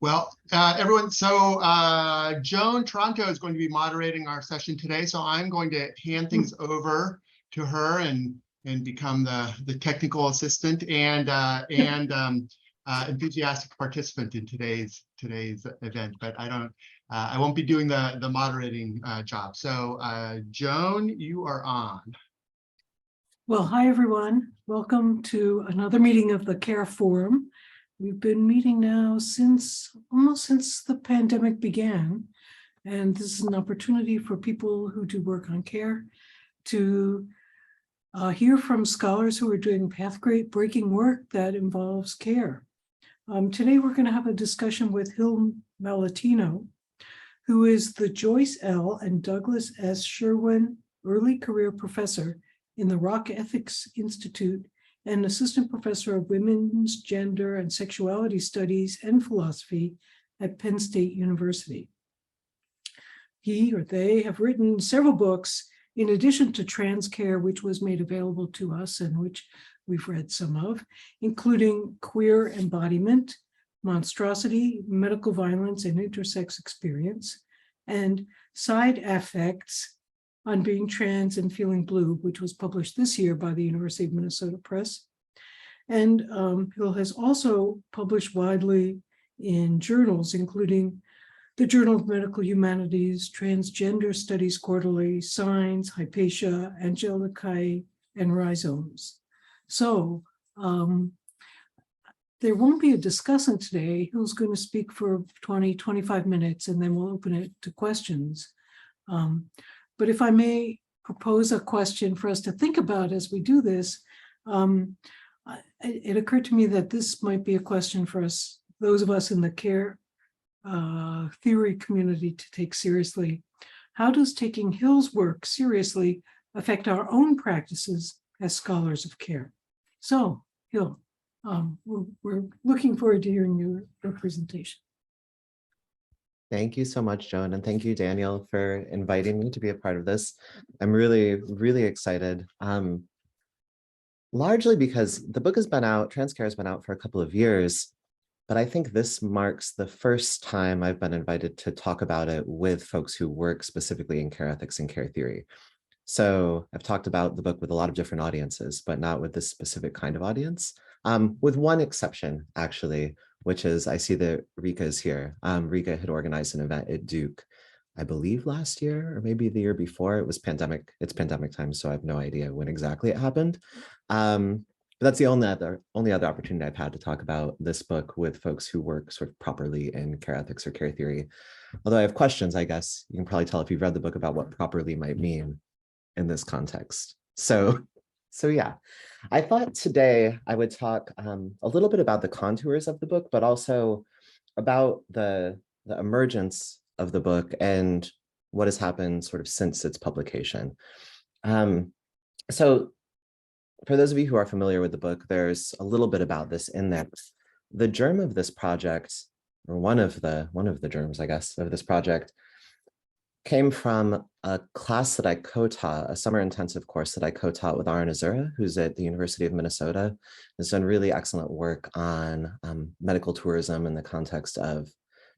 Well, everyone, so Joan Toronto is going to be moderating our session today, so I'm going to hand things over to her and become the technical assistant and enthusiastic participant in today's event. But I won't be doing the moderating job. So Joan, you are on. Well, hi everyone. Welcome to another meeting of the CARE Forum. We've been meeting now almost since the pandemic began, and this is an opportunity for people who do work on care to hear from scholars who are doing path-breaking work that involves care. Today we're going to have a discussion with Hil Malatino, who is the Joyce L. and Douglas S. Sherwin Early Career Professor in the Rock Ethics Institute and Assistant Professor of Women's, Gender, and Sexuality Studies and Philosophy at Penn State University. He or they have written several books in addition to Transcare, which was made available to us and which we've read some of, including Queer Embodiment, Monstrosity, Medical Violence, and Intersex Experience, and Side Affects on Being Trans and Feeling Blue, which was published this year by the University of Minnesota Press. And Hil has also published widely in journals, including the Journal of Medical Humanities, Transgender Studies Quarterly, Signs, Hypatia, Angelicae, and Rhizomes. So there won't be a discussant today. Hil's going to speak for 20-25 minutes, and then we'll open it to questions. But if I may propose a question for us to think about as we do this, it occurred to me that this might be a question for us, those of us in the care theory community, to take seriously. How does taking Hil's work seriously affect our own practices as scholars of care? So, Hil, we're looking forward to hearing your presentation. Thank you so much, Joan, and thank you, Daniel, for inviting me to be a part of this. I'm really, really excited, largely because the book has been out, Transcare has been out for a couple of years, but I think this marks the first time I've been invited to talk about it with folks who work specifically in care ethics and care theory. So I've talked about the book with a lot of different audiences, but not with this specific kind of audience, with one exception, actually, which is I see that Rika is here. Rika had organized an event at Duke, I believe last year, or maybe the year before. It was pandemic. It's pandemic time, so I have no idea when exactly it happened. But that's the only other opportunity I've had to talk about this book with folks who work sort of properly in care ethics or care theory. Although I have questions, I guess. You can probably tell if you've read the book about what properly might mean in this context. So yeah, I thought today I would talk a little bit about the contours of the book, but also about the emergence of the book and what has happened sort of since its publication. So for those of you who are familiar with the book, there's a little bit about this in that the germ of this project, or one of the germs, I guess, of this project, came from a class that I co-taught, a summer intensive course that I co-taught with Aaron Azura, who's at the University of Minnesota, has done really excellent work on medical tourism in the context of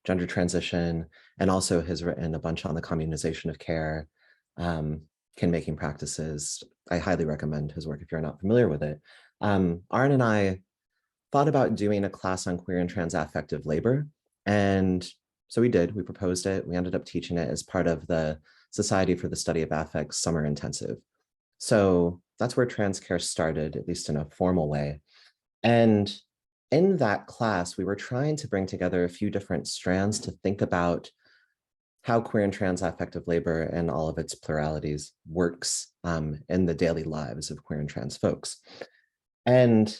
gender transition, and also has written a bunch on the communization of care, kin-making practices. I highly recommend his work if you're not familiar with it. Aaron and I thought about doing a class on queer and trans affective labor, and so we did. We proposed it. We ended up teaching it as part of the Society for the Study of Affects Summer Intensive. So that's where Transcare started, at least in a formal way. And in that class, we were trying to bring together a few different strands to think about how queer and trans affective labor and all of its pluralities works in the daily lives of queer and trans folks. And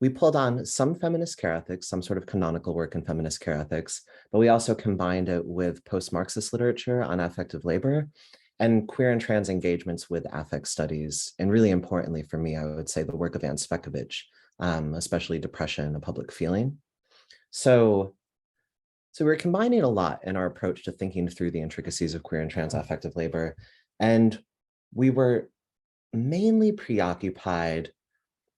we pulled on some feminist care ethics, some sort of canonical work in feminist care ethics, but we also combined it with post-Marxist literature on affective labor and queer and trans engagements with affect studies. And really importantly for me, I would say the work of Anne Cvecovich, especially depression, a public feeling. So we're combining a lot in our approach to thinking through the intricacies of queer and trans affective labor. And we were mainly preoccupied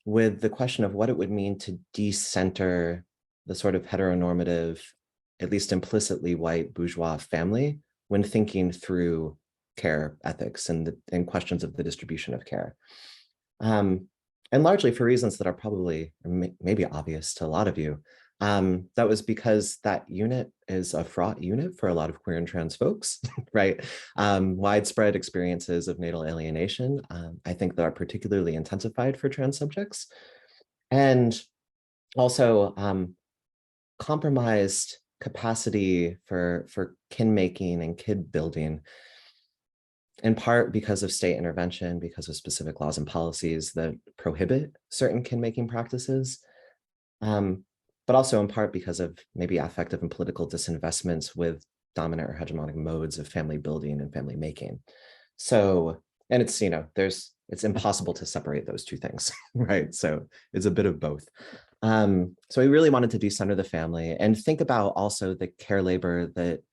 with the question of what it would mean to decenter the sort of heteronormative at least implicitly white bourgeois family when thinking through care ethics and questions of the distribution of care. And largely for reasons that are probably maybe obvious to a lot of you. That was because that unit is a fraught unit for a lot of queer and trans folks, right? Widespread experiences of natal alienation, I think that are particularly intensified for trans subjects. And also compromised capacity for kin making and kid building, in part because of state intervention, because of specific laws and policies that prohibit certain kin making practices. But also in part because of maybe affective and political disinvestments with dominant or hegemonic modes of family building and family making. So, and it's, it's impossible to separate those two things, right? So it's a bit of both. So we really wanted to decenter the family and think about also the care labor that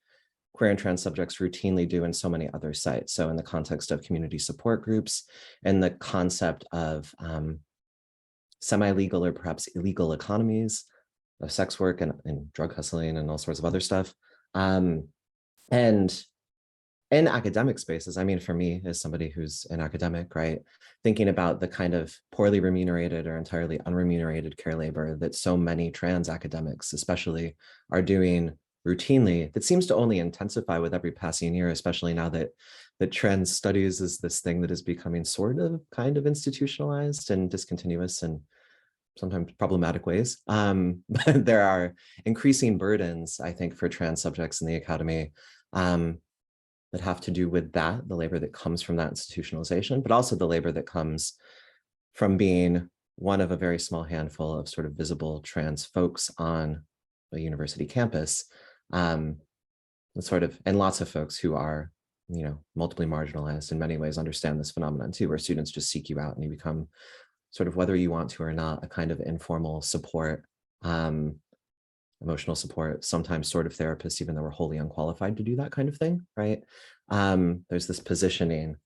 queer and trans subjects routinely do in so many other sites. So in the context of community support groups and the concept of semi-legal or perhaps illegal economies of sex work and drug hustling and all sorts of other stuff. And in academic spaces, I mean, for me as somebody who's an academic, right, thinking about the kind of poorly remunerated or entirely unremunerated care labor that so many trans academics especially are doing routinely, that seems to only intensify with every passing year, especially now that trans studies is this thing that is becoming sort of kind of institutionalized and discontinuous and sometimes problematic ways. But there are increasing burdens, I think, for trans subjects in the academy that have to do with that, the labor that comes from that institutionalization, but also the labor that comes from being one of a very small handful of sort of visible trans folks on a university campus, and lots of folks who are, multiply marginalized in many ways understand this phenomenon too, where students just seek you out and you become sort of, whether you want to or not, a kind of informal support, emotional support, sometimes sort of therapists, even though we're wholly unqualified to do that kind of thing, right? There's this positioning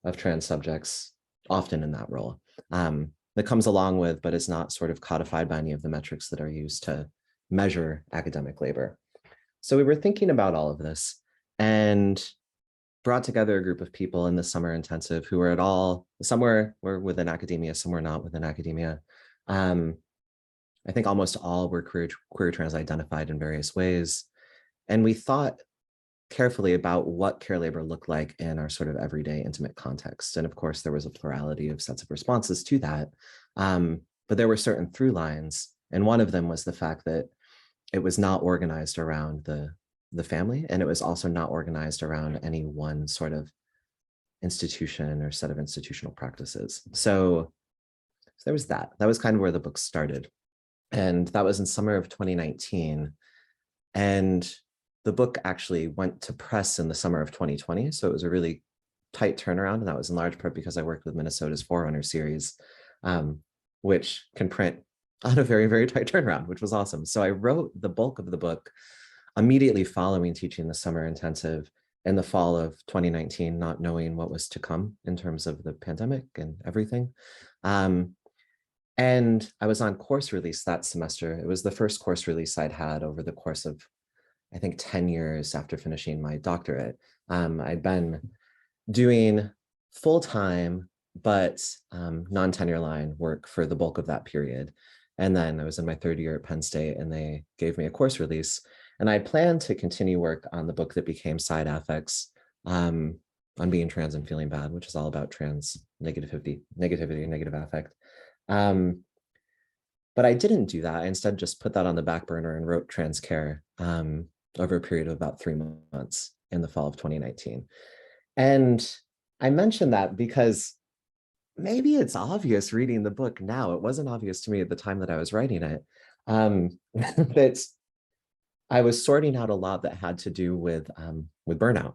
of trans subjects often in that role that comes along with, but is not sort of codified by any of the metrics that are used to measure academic labor. So we were thinking about all of this and brought together a group of people in the summer intensive who were somewhere were within academia, some were not within academia. I think almost all were queer trans identified in various ways. And we thought carefully about what care labor looked like in our sort of everyday intimate context. And of course, there was a plurality of sets of responses to that. But there were certain through lines. And one of them was the fact that it was not organized around the family, and it was also not organized around any one sort of institution or set of institutional practices. So there was that. That was kind of where the book started. And that was in summer of 2019. And the book actually went to press in the summer of 2020. So it was a really tight turnaround. And that was in large part because I worked with Minnesota's Forerunner series, which can print on a very, very tight turnaround, which was awesome. So I wrote the bulk of the book immediately following teaching the summer intensive in the fall of 2019, not knowing what was to come in terms of the pandemic and everything. And I was on course release that semester. It was the first course release I'd had over the course of, I think, 10 years after finishing my doctorate. I'd been doing full-time, but non-tenure line work for the bulk of that period. And then I was in my third year at Penn State and they gave me a course release. And I planned to continue work on the book that became Side Affects, on being trans and feeling bad, which is all about trans negativity, negative affect. But I didn't do that. I instead just put that on the back burner and wrote Transcare over a period of about 3 months in the fall of 2019. And I mention that because maybe it's obvious reading the book now. It wasn't obvious to me at the time that I was writing it. That I was sorting out a lot that had to do with burnout,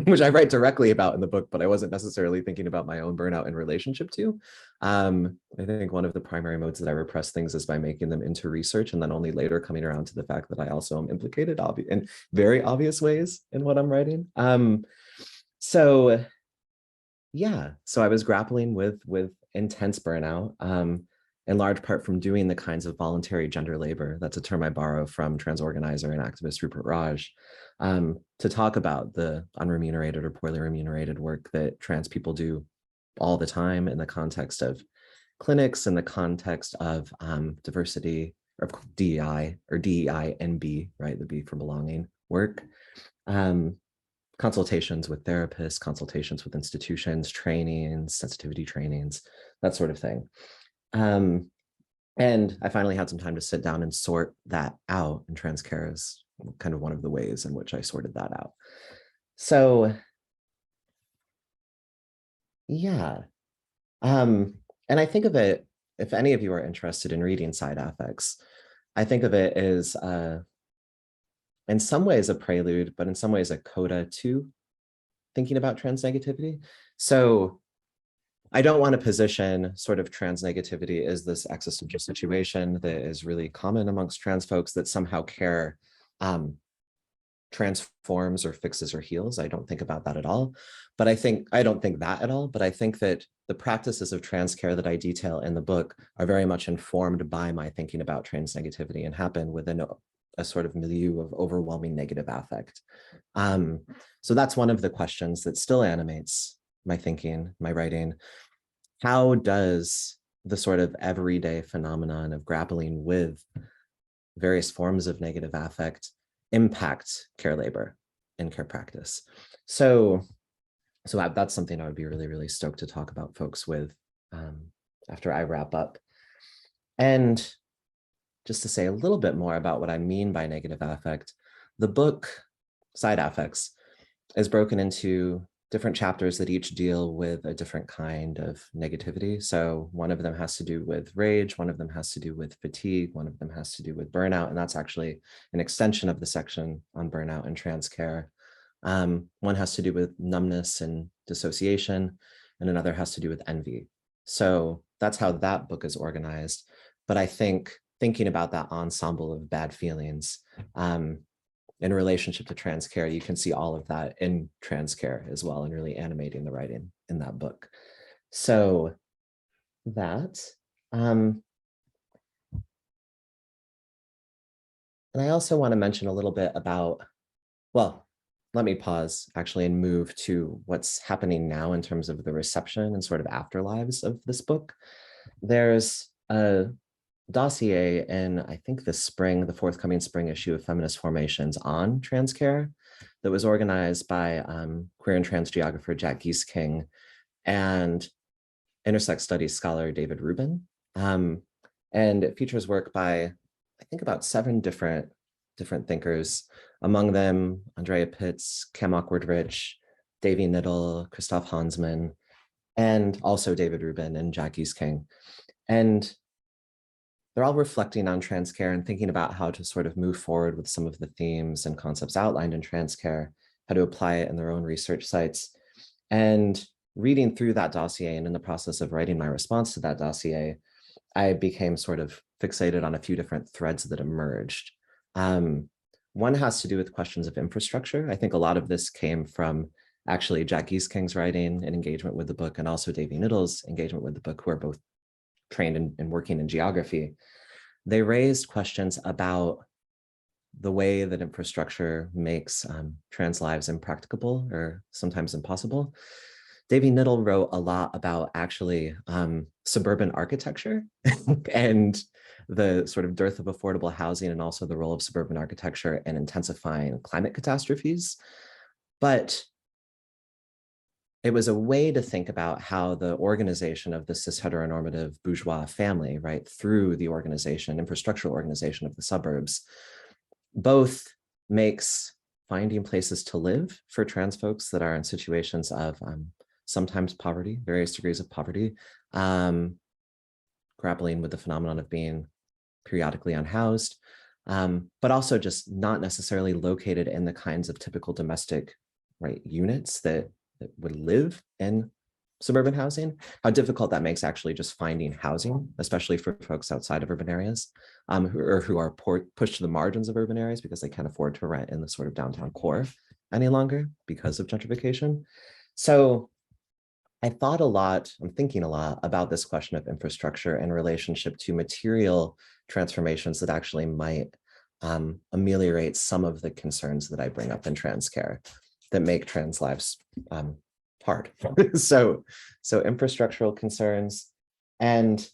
which I write directly about in the book, but I wasn't necessarily thinking about my own burnout in relationship to. I think one of the primary modes that I repress things is by making them into research and then only later coming around to the fact that I also am implicated in very obvious ways in what I'm writing. So I was grappling with intense burnout. in large part from doing the kinds of voluntary gender labor. That's a term I borrow from trans organizer and activist Rupert Raj, to talk about the unremunerated or poorly remunerated work that trans people do all the time in the context of clinics, in the context of diversity or DEI or DEI-NB, right? The B for belonging work. Consultations with therapists, consultations with institutions, trainings, sensitivity trainings, that sort of thing. And I finally had some time to sit down and sort that out, and Transcare is kind of one of the ways in which I sorted that out. So yeah, and I think of it, if any of you are interested in reading Side Affects, I think of it as in some ways a prelude, but in some ways a coda to thinking about trans negativity. So I don't want to position sort of trans negativity as this existential situation that is really common amongst trans folks that somehow care transforms or fixes or heals. I don't think about that at all. But I don't think that at all. But I think that the practices of trans care that I detail in the book are very much informed by my thinking about trans negativity and happen within a sort of milieu of overwhelming negative affect. So that's one of the questions that still animates my thinking, my writing. How does the sort of everyday phenomenon of grappling with various forms of negative affect impact care labor and care practice? So that's something I would be really, really stoked to talk about folks with after I wrap up. And just to say a little bit more about what I mean by negative affect, the book Side Affects is broken into different chapters that each deal with a different kind of negativity. So one of them has to do with rage, one of them has to do with fatigue, one of them has to do with burnout, and that's actually an extension of the section on burnout and trans care. One has to do with numbness and dissociation, and another has to do with envy. So that's how that book is organized. But I think thinking about that ensemble of bad feelings in relationship to trans care, you can see all of that in trans care as well, and really animating the writing in that book. So that, and I also want to mention a little bit about, well, let me pause actually and move to what's happening now in terms of the reception and sort of afterlives of this book. There's a dossier in, I think, the forthcoming spring issue of Feminist Formations on trans care that was organized by queer and trans geographer Jack Geese-King and intersex studies scholar David Rubin. And it features work by, I think, about 7 different thinkers, among them Andrea Pitts, Cam Awkward-Rich, Davy Niddle, Christoph Hansmann, and also David Rubin and Jack Geese-King. And they're all reflecting on trans care and thinking about how to sort of move forward with some of the themes and concepts outlined in trans care, how to apply it in their own research sites. And reading through that dossier and in the process of writing my response to that dossier, I became sort of fixated on a few different threads that emerged. One has to do with questions of infrastructure. I think a lot of this came from actually Jack Geese-King's writing and engagement with the book, and also Davy Niddle's engagement with the book, who are both trained and working in geography. They raised questions about the way that infrastructure makes trans lives impracticable or sometimes impossible. Davy Niddle wrote a lot about actually suburban architecture and the sort of dearth of affordable housing, and also the role of suburban architecture in intensifying climate catastrophes. But it was a way to think about how the organization of the cis heteronormative bourgeois family, right, through the organization, infrastructural organization of the suburbs, both makes finding places to live for trans folks that are in situations of sometimes poverty, various degrees of poverty, grappling with the phenomenon of being periodically unhoused, but also just not necessarily located in the kinds of typical domestic, right, units that would live in suburban housing, how difficult that makes actually just finding housing, especially for folks outside of urban areas, who are pushed to the margins of urban areas because they can't afford to rent in the sort of downtown core any longer because of gentrification. So I thought a lot, I'm thinking a lot about this question of infrastructure in relationship to material transformations that actually might ameliorate some of the concerns that I bring up in Transcare that make trans lives hard. So infrastructural concerns. And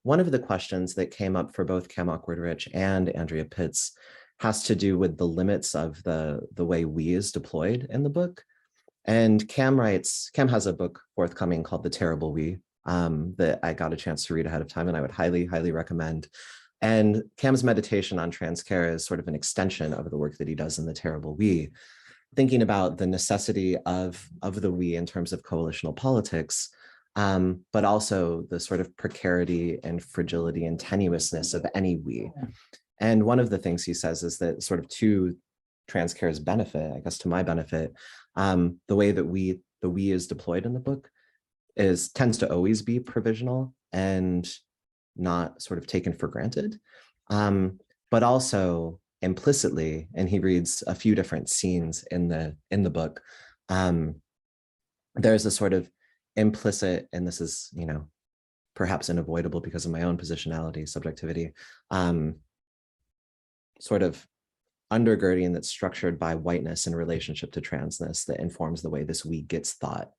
one of the questions that came up for both Cam Awkward-Rich and Andrea Pitts has to do with the limits of the way we is deployed in the book. And Cam has a book forthcoming called The Terrible We that I got a chance to read ahead of time, and I would highly, highly recommend. And Cam's meditation on Transcare is sort of an extension of the work that he does in The Terrible We, thinking about the necessity of the we in terms of coalitional politics, but also the sort of precarity and fragility and tenuousness of any we. And one of the things he says is that sort of to Transcare's benefit, I guess to my benefit, the way that the we is deployed in the book tends to always be provisional and not sort of taken for granted, but also implicitly, and he reads a few different scenes in the book, there's a sort of implicit, and this is, perhaps unavoidable because of my own positionality, subjectivity, sort of undergirding that's structured by whiteness in relationship to transness that informs the way this we gets thought.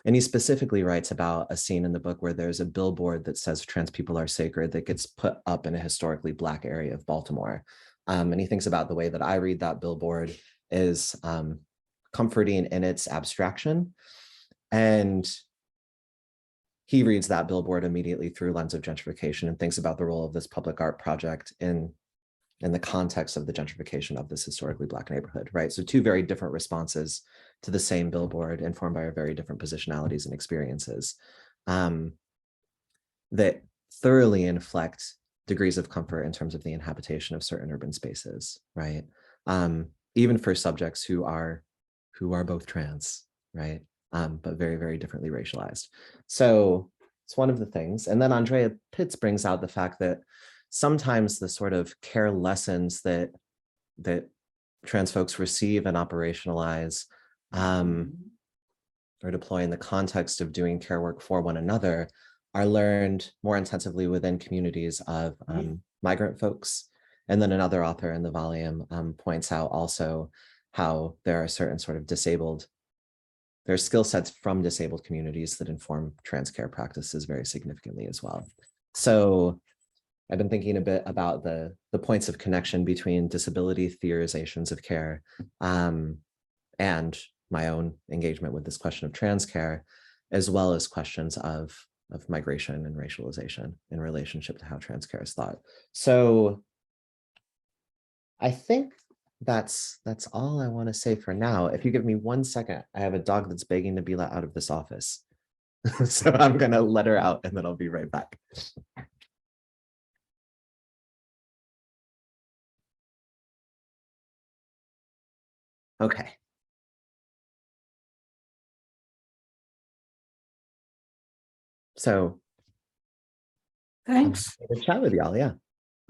And he specifically writes about a scene in the book where there's a billboard that says trans people are sacred that gets put up in a historically Black area of Baltimore. And he thinks about the way that I read that billboard is comforting in its abstraction. And he reads that billboard immediately through lens of gentrification and thinks about the role of this public art project in the context of the gentrification of this historically Black neighborhood, right? So two very different responses to the same billboard informed by our very different positionalities and experiences that thoroughly inflect degrees of comfort in terms of the inhabitation of certain urban spaces, right? Even for subjects who are both trans, right? But very, very differently racialized. So it's one of the things. And then Andrea Pitts brings out the fact that sometimes the sort of care lessons that trans folks receive and operationalize or deploy in the context of doing care work for one another are learned more intensively within communities of migrant folks. And then another author in the volume points out also how there are certain sort of there are skill sets from disabled communities that inform trans care practices very significantly as well. So I've been thinking a bit about the points of connection between disability theorizations of care and my own engagement with this question of trans care, as well as questions of migration and racialization in relationship to how trans care is thought. So I think that's all I want to say for now. If you give me 1 second, I have a dog that's begging to be let out of this office. So I'm going to let her out and then I'll be right back. Okay. So Thanks. I'm chat with y'all, yeah.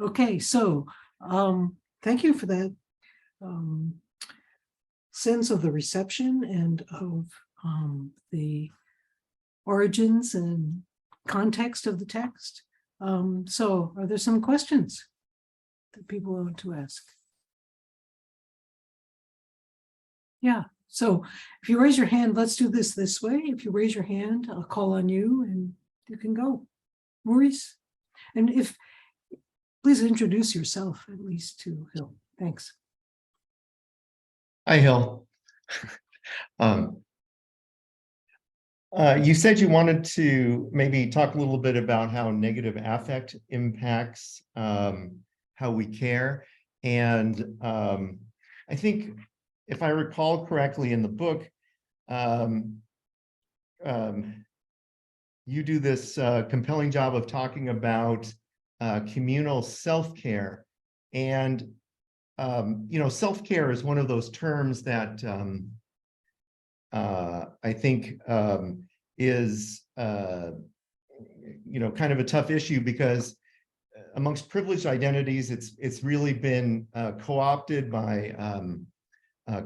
Okay, so thank you for that sense of the reception and of the origins and context of the text. So are there some questions that people want to ask? Yeah, so if you raise your hand, let's do this way. If you raise your hand, I'll call on you and you can go. Maurice, and please introduce yourself at least to Hil. Thanks. Hi, Hil. You said you wanted to maybe talk a little bit about how negative affect impacts how we care. And I think if I recall correctly in the book, you do this compelling job of talking about communal self-care. And self-care is one of those terms that I think is kind of a tough issue because amongst privileged identities, it's really been co-opted by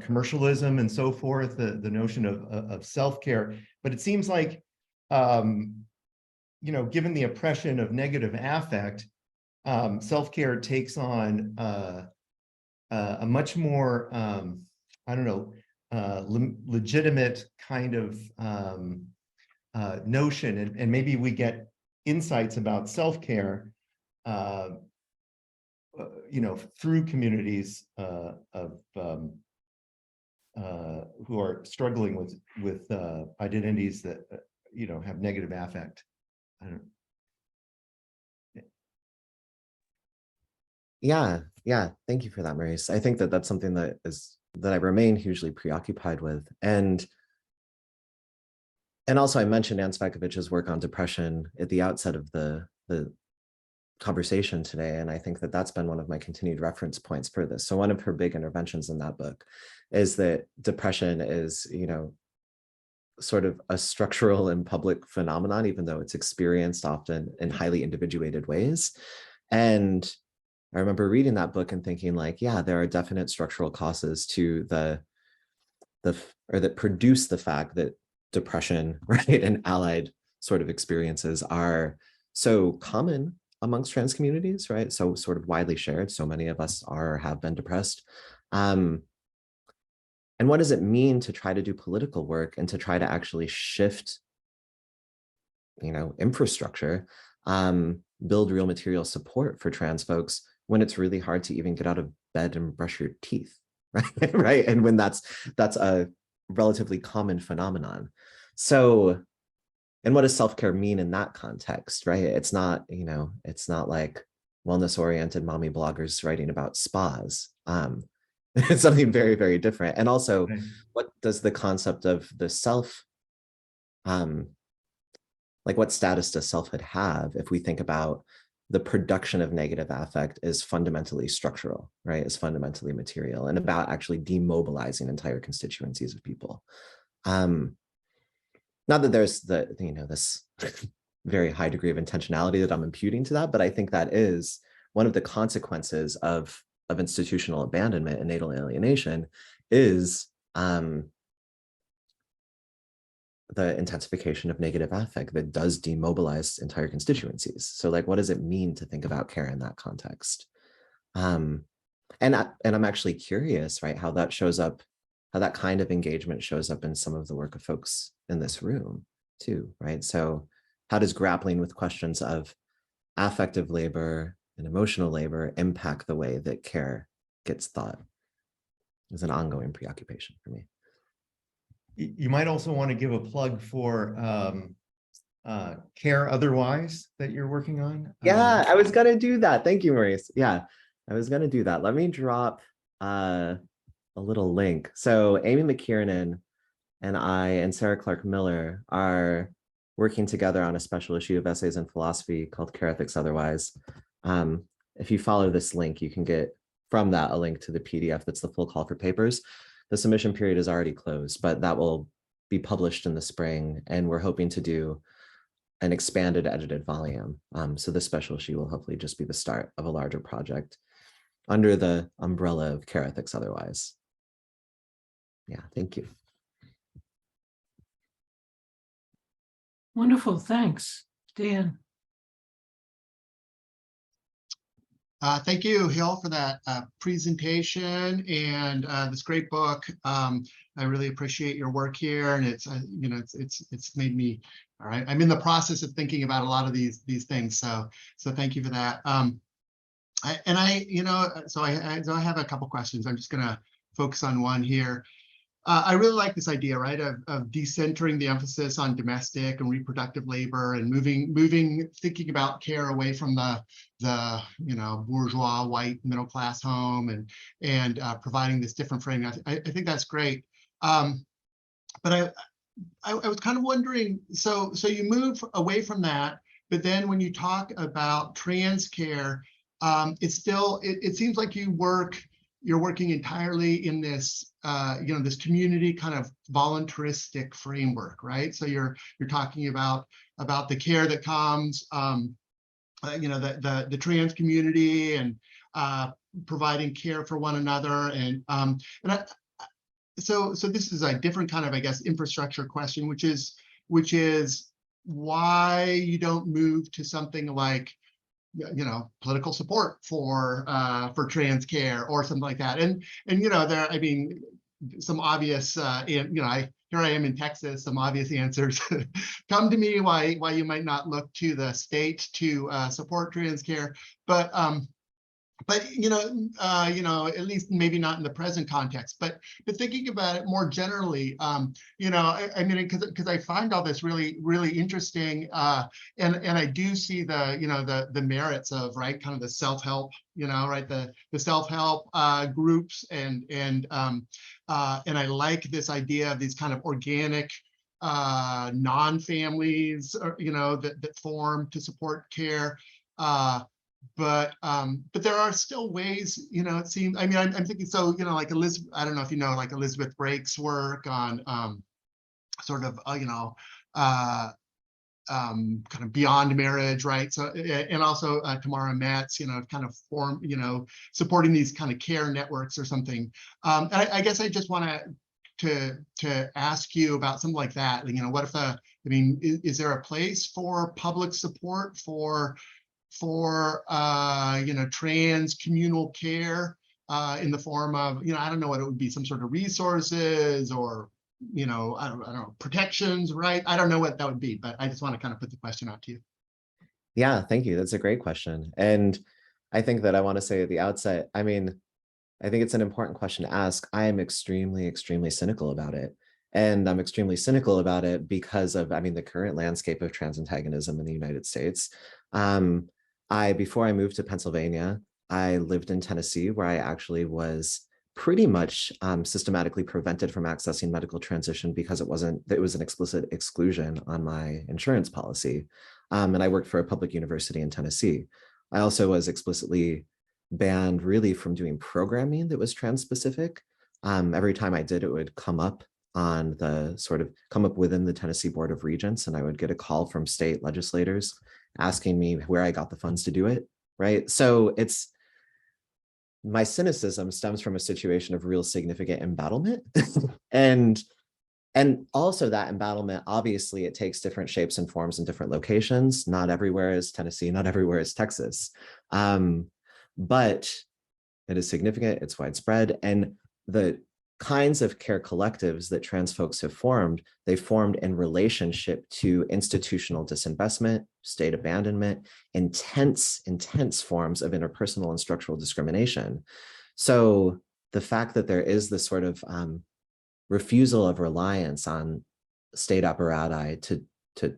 commercialism and so forth, the notion of self-care. But it seems like, given the oppression of negative affect, self-care takes on a much more, legitimate kind of notion, and maybe we get insights about self-care, through communities who are struggling with identities that have negative affect. I don't. Yeah. Thank you for that, Maurice. I think that that's something that I remain hugely preoccupied with. And also I mentioned Anne Cvakovich's work on depression at the outset of the conversation today. And I think that that's been one of my continued reference points for this. So one of her big interventions in that book is that depression is, sort of a structural and public phenomenon, even though it's experienced often in highly individuated ways. And I remember reading that book and thinking like, yeah, there are definite structural causes to that produce the fact that depression, right, and allied sort of experiences are so common amongst trans communities, right? So sort of widely shared. So many of us are or have been depressed. And what does it mean to try to do political work and to try to actually shift, infrastructure, build real material support for trans folks when it's really hard to even get out of bed and brush your teeth, right? Right. And when that's a relatively common phenomenon. So, and what does self-care mean in that context, right? It's not, it's not like wellness-oriented mommy bloggers writing about spas. It's something very, very different. And also, what does the concept of the self, what status does selfhood have if we think about the production of negative affect is fundamentally structural, right? Is fundamentally material and about actually demobilizing entire constituencies of people. Not that there's this very high degree of intentionality that I'm imputing to that, but I think that is one of the consequences of institutional abandonment and natal alienation is the intensification of negative affect that does demobilize entire constituencies. So what does it mean to think about care in that context? And I'm actually curious, right, how that shows up, how that kind of engagement shows up in some of the work of folks in this room too, right? So how does grappling with questions of affective labor and emotional labor impact the way that care gets thought? Is an ongoing preoccupation for me. You might also want to give a plug for Care Otherwise that you're working on. Yeah, I was gonna do that. Thank you, Maurice. Yeah, I was gonna do that. Let me drop a little link. So Amy McKiernan and I and Sarah Clark Miller are working together on a special issue of Essays in Philosophy called Care Ethics Otherwise. If you follow this link, you can get from that a link to the PDF that's the full call for papers. The submission period is already closed, but that will be published in the spring, and we're hoping to do an expanded edited volume. So this special issue will hopefully just be the start of a larger project under the umbrella of Care Ethics Otherwise. Yeah, thank you. Wonderful, thanks. Dan. Thank you, Hil, for that presentation and this great book. I really appreciate your work here, and it's it's made me, all right, I'm in the process of thinking about a lot of these things. So thank you for that. I have a couple questions. I'm just gonna focus on one here. I really like this idea, right, of decentering the emphasis on domestic and reproductive labor and thinking about care away from the bourgeois white middle class home and providing this different framing. I think that's great. But I was kind of wondering, so you move away from that, but then when you talk about Transcare, it seems like you're working entirely in this this community kind of voluntaristic framework, right? So you're talking about the care that comes, the trans community and providing care for one another, and so this is a different kind of, I guess, infrastructure question, which is why you don't move to something like, political support for Transcare or something like that. And there, I mean, some obvious, here I am in Texas, some obvious answers come to me why you might not look to the state to support Transcare, but at least maybe not in the present context, but thinking about it more generally, I mean, because I find all this really, really interesting, and I do see the merits of, right, kind of the self-help, right, the self-help groups, and I like this idea of these kind of organic non-families, that form to support care. But there are still ways, it seems, I mean, I'm thinking, so, like Elizabeth, I don't know if like Elizabeth Brake's work on sort of, kind of beyond marriage, right? So, and also Tamara Metz, kind of form, supporting these kind of care networks or something. And I guess I just want to ask you about something like that. What if I mean, is there a place for public support for trans communal care in the form of, I don't know what it would be, some sort of resources or, I don't know, protections, right? I don't know what that would be, but I just want to kind of put the question out to you. Yeah, thank you. That's a great question. And I think that I want to say at the outset, I mean, I think it's an important question to ask. I am extremely, extremely cynical about it. And I'm extremely cynical about it because of, I mean, the current landscape of trans antagonism in the United States. Before I moved to Pennsylvania, I lived in Tennessee, where I actually was pretty much systematically prevented from accessing medical transition because it was an explicit exclusion on my insurance policy. And I worked for a public university in Tennessee. I also was explicitly banned really from doing programming that was trans specific. Every time I did, it would come up within the Tennessee Board of Regents, and I would get a call from state legislators asking me where I got the funds to do it, right? So my cynicism stems from a situation of real significant embattlement. And also that embattlement, obviously it takes different shapes and forms in different locations. Not everywhere is Tennessee, not everywhere is Texas. But it is significant, it's widespread. And the kinds of care collectives that trans folks have formed, they formed in relationship to institutional disinvestment, state abandonment, intense forms of interpersonal and structural discrimination. So the fact that there is this sort of refusal of reliance on state apparati to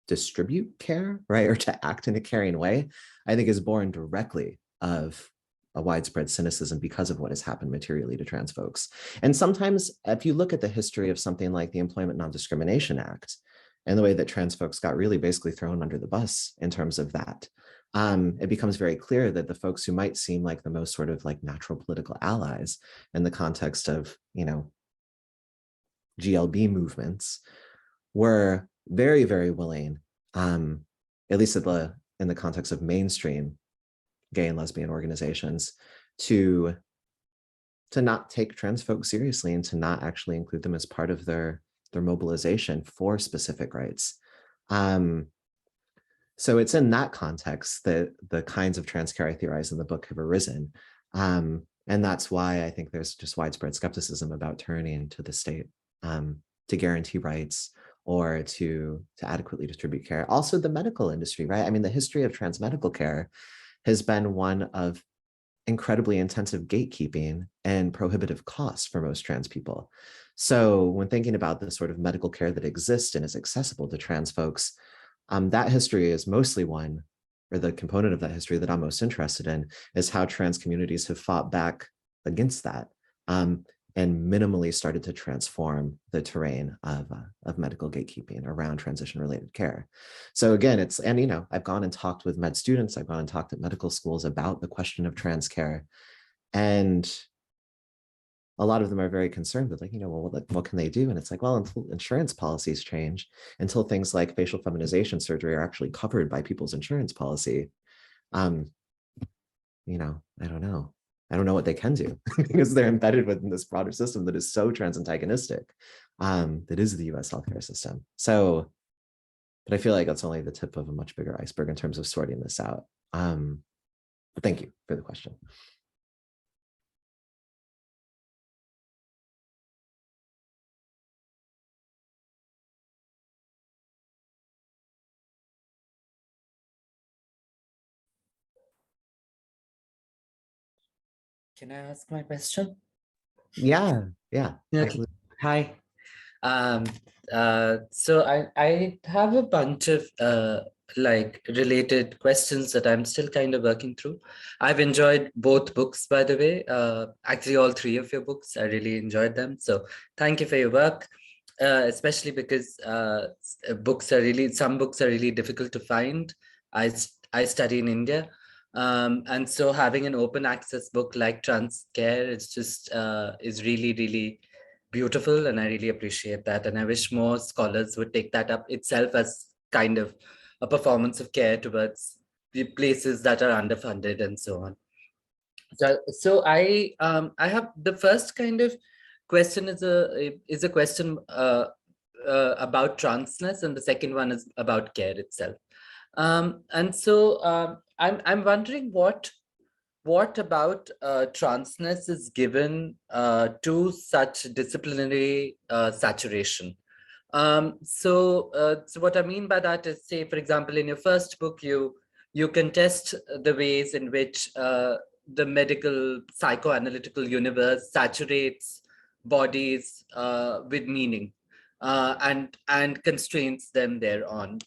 distribute care, right, or to act in a caring way, I think is born directly of a widespread cynicism because of what has happened materially to trans folks. And sometimes if you look at the history of something like the Employment Non-Discrimination Act and the way that trans folks got really basically thrown under the bus in terms of that, it becomes very clear that the folks who might seem like the most sort of like natural political allies in the context of, GLB movements were very, very willing, at least in the context of mainstream gay and lesbian organizations, to not take trans folks seriously and to not actually include them as part of their mobilization for specific rights. So it's in that context that the kinds of trans care I theorize in the book have arisen. And that's why I think there's just widespread skepticism about turning to the state to guarantee rights or to adequately distribute care. Also the medical industry, right? I mean, the history of trans medical care has been one of incredibly intensive gatekeeping and prohibitive costs for most trans people. So when thinking about the sort of medical care that exists and is accessible to trans folks, that history is mostly one, or the component of that history that I'm most interested in, is how trans communities have fought back against that and minimally started to transform the terrain of medical gatekeeping around transition-related care. So again, I've gone and talked with med students, I've gone and talked at medical schools about the question of trans care, and a lot of them are very concerned with what can they do? And it's like, well, until insurance policies change, until things like facial feminization surgery are actually covered by people's insurance policy, I don't know. I don't know what they can do because they're embedded within this broader system that is so transantagonistic, that is the US healthcare system. So, but I feel like that's only the tip of a much bigger iceberg in terms of sorting this out. But thank you for the question. Can I ask my question? Yeah, Okay. absolutely. Hi. Um, so I have a bunch of like related questions that I'm still kind of working through. I've enjoyed both books, by the way. Actually, all three of your books, I really enjoyed them. So thank you for your work, especially because some books are really difficult to find. I study in India. And so having an open access book like Transcare is really, really beautiful, and I really appreciate that. And I wish more scholars would take that up itself as kind of a performance of care towards the places that are underfunded and so on. So I have the first kind of question is a question about transness, and the second one is about care itself. And so I'm wondering what about transness is given to such disciplinary saturation? So what I mean by that is, say, for example, in your first book, you contest the ways in which the medical psychoanalytical universe saturates bodies with meaning and constrains them thereon.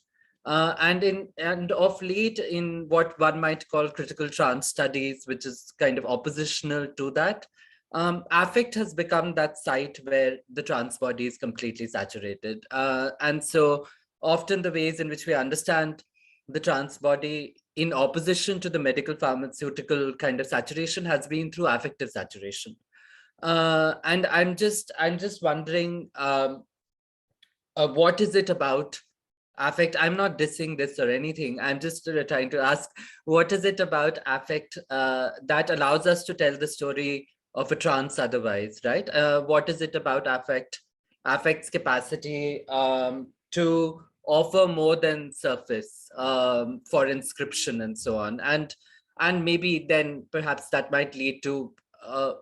And of late, in what one might call critical trans studies, which is kind of oppositional to that, affect has become that site where the trans body is completely saturated. And so often the ways in which we understand the trans body in opposition to the medical pharmaceutical kind of saturation has been through affective saturation. And I'm just wondering, what is it about affect? I'm not dissing this or anything. I'm just trying to ask, what is it about affect that allows us to tell the story of a trans otherwise, right? What is it about affect's capacity to offer more than surface for inscription and so on? And maybe then perhaps that might lead to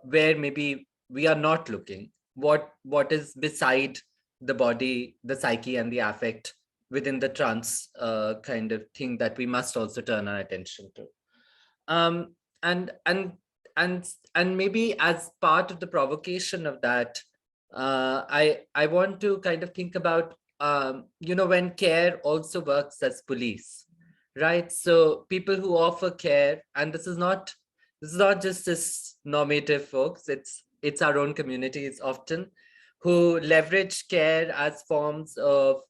where maybe we are not looking. What is beside the body, the psyche, and the affect within the trans kind of thing that we must also turn our attention to. Um, and and and maybe as part of the provocation of that, I want to kind of think about when care also works as police, right? So people who offer care, and this is not just this normative folks, it's our own communities often who leverage care as forms of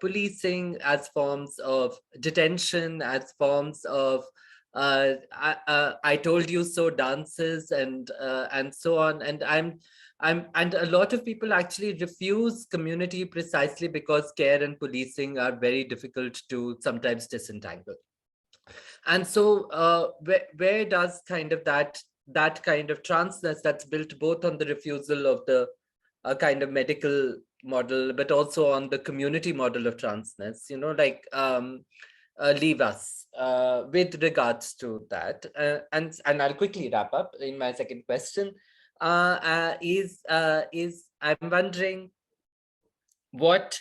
policing, as forms of detention, as forms of I told you so dances and so on. And and a lot of people actually refuse community precisely because care and policing are very difficult to sometimes disentangle. And so where does kind of that kind of transness that's built both on the refusal of the kind of medical model, but also on the community model of transness, like leave us with regards to that. And I'll quickly wrap up in my second question. Is I'm wondering what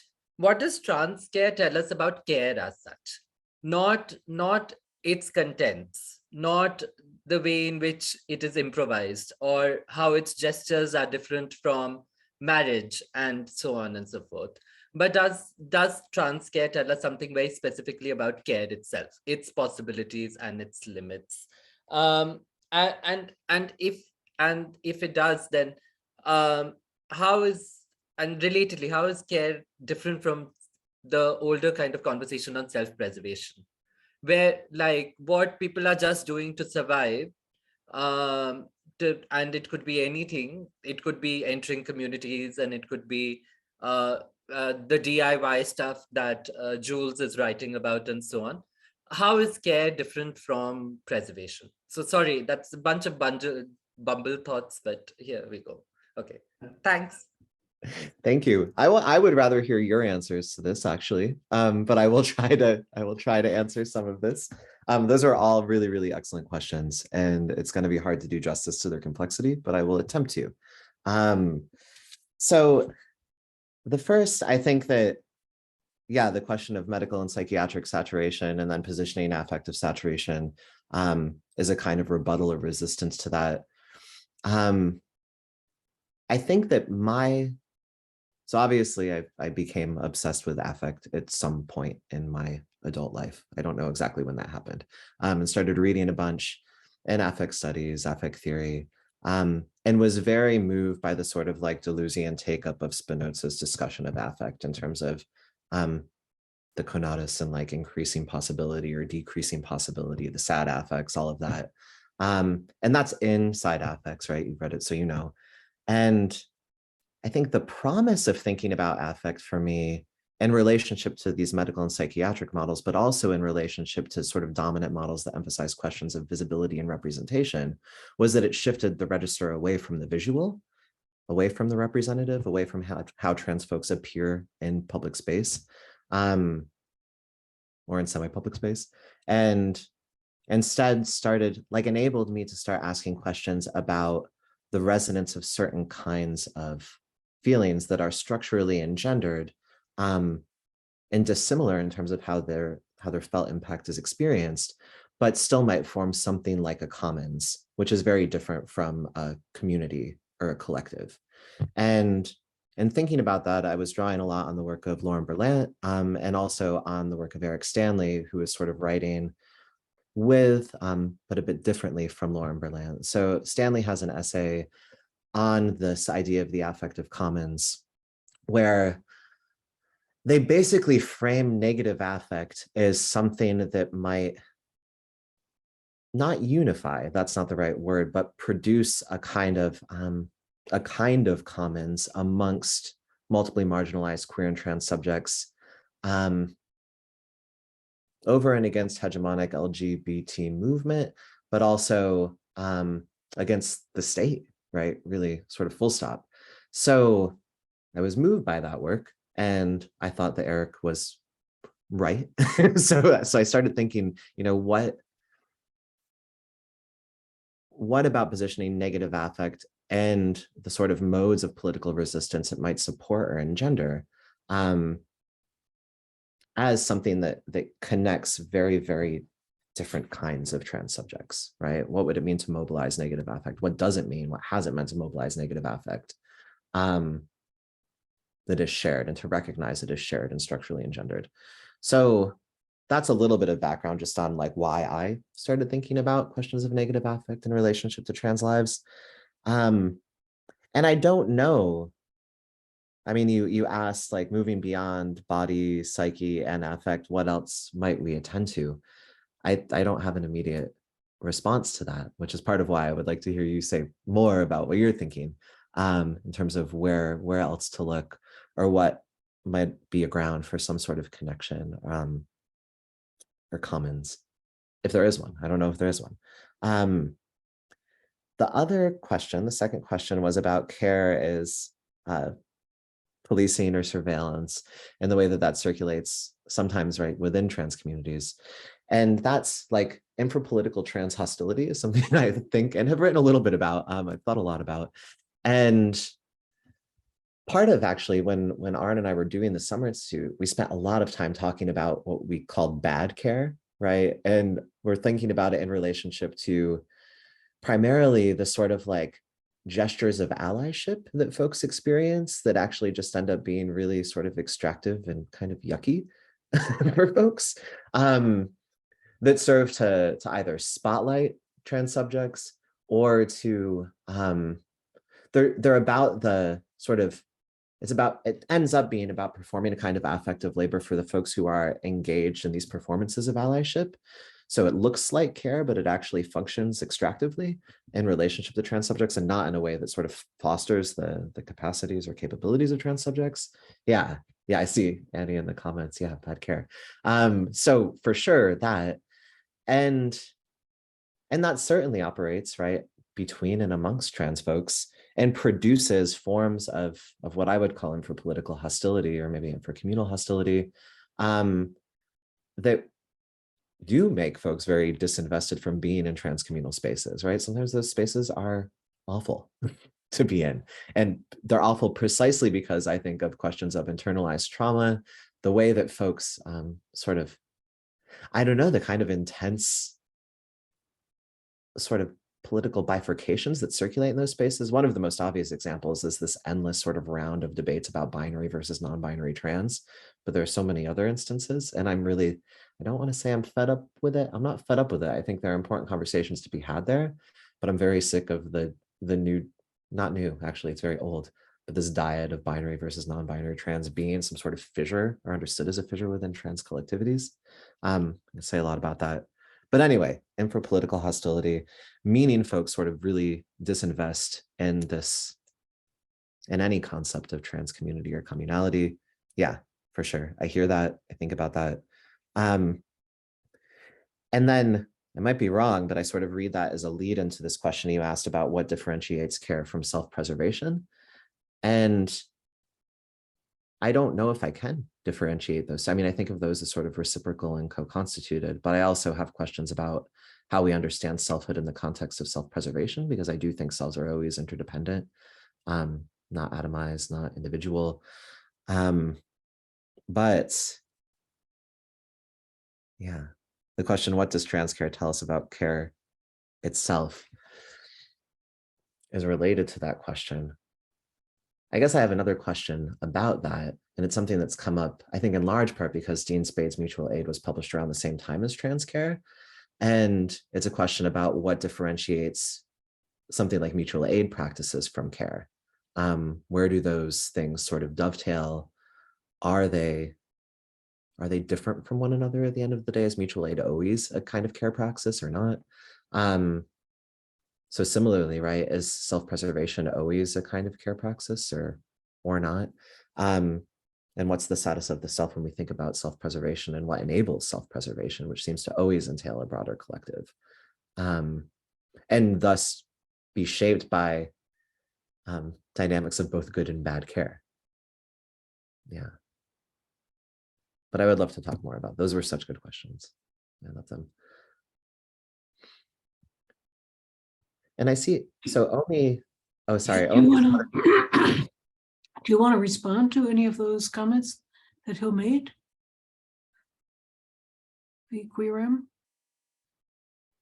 does Transcare tell us about care as such? Not its contents, not the way in which it is improvised, or how its gestures are different from marriage and so on and so forth. But does Transcare tell us something very specifically about care itself, its possibilities and its limits? And if it does, then how is, and relatedly, how is care different from the older kind of conversation on self-preservation, where like what people are just doing to survive, and it could be anything. It could be entering communities, and it could be the DIY stuff that Jules is writing about and so on. How is care different from preservation? So sorry, that's a bunch of bumble thoughts, but here we go. Okay, thanks. Thank you. I would rather hear your answers to this actually, but I will try to answer some of this. Those are all really, really excellent questions, and it's going to be hard to do justice to their complexity, but I will attempt to. So the first, I think that, yeah, the question of medical and psychiatric saturation and then positioning affective saturation is a kind of rebuttal or resistance to that. I think that so obviously I became obsessed with affect at some point in my adult life. I don't know exactly when that happened, and started reading a bunch in affect studies, affect theory, and was very moved by the sort of like Deleuzian take-up of Spinoza's discussion of affect in terms of the conatus and like increasing possibility or decreasing possibility, the sad affects, all of that. And that's inside affects, right? You've read it, so you know. And I think the promise of thinking about affect for me in relationship to these medical and psychiatric models, but also in relationship to sort of dominant models that emphasize questions of visibility and representation, was that it shifted the register away from the visual, away from the representative, away from how trans folks appear in public space, or in semi-public space, and instead enabled me to start asking questions about the resonance of certain kinds of feelings that are structurally engendered and dissimilar in terms of how their felt impact is experienced, but still might form something like a commons, which is very different from a community or a collective. And thinking about that, I was drawing a lot on the work of Lauren Berlant and also on the work of Eric Stanley, who is sort of writing with, but a bit differently from Lauren Berlant. So Stanley has an essay on this idea of the affective commons, where they basically frame negative affect as something that might not unify, that's not the right word, but produce a kind of commons amongst multiply marginalized queer and trans subjects over and against hegemonic LGBT movement, but also against the state, right? Really sort of full stop. So I was moved by that work, and I thought that Eric was right. so I started thinking, you know, what about positioning negative affect and the sort of modes of political resistance it might support or engender as something that connects very, very different kinds of trans subjects, right? What would it mean to mobilize negative affect? What does it mean? What has it meant to mobilize negative affect that is shared, and to recognize it as shared and structurally engendered? So that's a little bit of background just on like why I started thinking about questions of negative affect in relationship to trans lives. And I don't know, I mean, you asked, like, moving beyond body, psyche, and affect, what else might we attend to? I don't have an immediate response to that, which is part of why I would like to hear you say more about what you're thinking in terms of where else to look, or what might be a ground for some sort of connection or commons, if there is one. I don't know if there is one. The other question, the second question, was about care as policing or surveillance, and the way that circulates sometimes, right, within trans communities. And that's like infrapolitical trans hostility is something I think and have written a little bit about, I've thought a lot about. And part of actually when Arne and I were doing the Summer Institute, we spent a lot of time talking about what we called bad care, right? And we're thinking about it in relationship to primarily the sort of like gestures of allyship that folks experience that actually just end up being really sort of extractive and kind of yucky for folks, that serve to either spotlight trans subjects or to they're about the sort of, it ends up being about performing a kind of affective labor for the folks who are engaged in these performances of allyship. So it looks like care, but it actually functions extractively in relationship to trans subjects, and not in a way that sort of fosters the capacities or capabilities of trans subjects. Yeah, I see Annie in the comments. Yeah, bad care. So for sure that, and that certainly operates, right, between and amongst trans folks and produces forms of what I would call infrapolitical hostility, or maybe infracommunal hostility, that do make folks very disinvested from being in transcommunal spaces, right? Sometimes those spaces are awful to be in, and they're awful precisely because I think of questions of internalized trauma, the way that folks sort of, I don't know, the kind of intense sort of political bifurcations that circulate in those spaces. One of the most obvious examples is this endless sort of round of debates about binary versus non-binary trans, but there are so many other instances, and I don't want to say I'm fed up with it. I'm not fed up with it. I think there are important conversations to be had there, but I'm very sick of the new, not new, actually, it's very old, but this diet of binary versus non-binary trans being some sort of fissure, or understood as a fissure within trans collectivities. I say a lot about that. But anyway, infrapolitical hostility, meaning folks sort of really disinvest in this, in any concept of trans community or communality. Yeah, for sure. I hear that. I think about that. And then I might be wrong, but I sort of read that as a lead into this question you asked about what differentiates care from self-preservation. And I don't know if I can differentiate those. I mean, I think of those as sort of reciprocal and co-constituted, but I also have questions about how we understand selfhood in the context of self-preservation, because I do think selves are always interdependent, not atomized, not individual. But yeah, the question, what does Transcare tell us about care itself, is related to that question. I guess I have another question about that, and it's something that's come up, I think, in large part because Dean Spade's Mutual Aid was published around the same time as Transcare. And it's a question about what differentiates something like mutual aid practices from care. Where do those things sort of dovetail? Are they different from one another at the end of the day? Is mutual aid always a kind of care praxis or not? So similarly, right, is self-preservation always a kind of care praxis or not? And what's the status of the self when we think about self-preservation, and what enables self-preservation, which seems to always entail a broader collective, and thus be shaped by dynamics of both good and bad care. Yeah. But I would love to talk more about those. Were such good questions. I love them. And I see, so Omi, oh, sorry. Do you want to respond to any of those comments that Hil made? The QRM?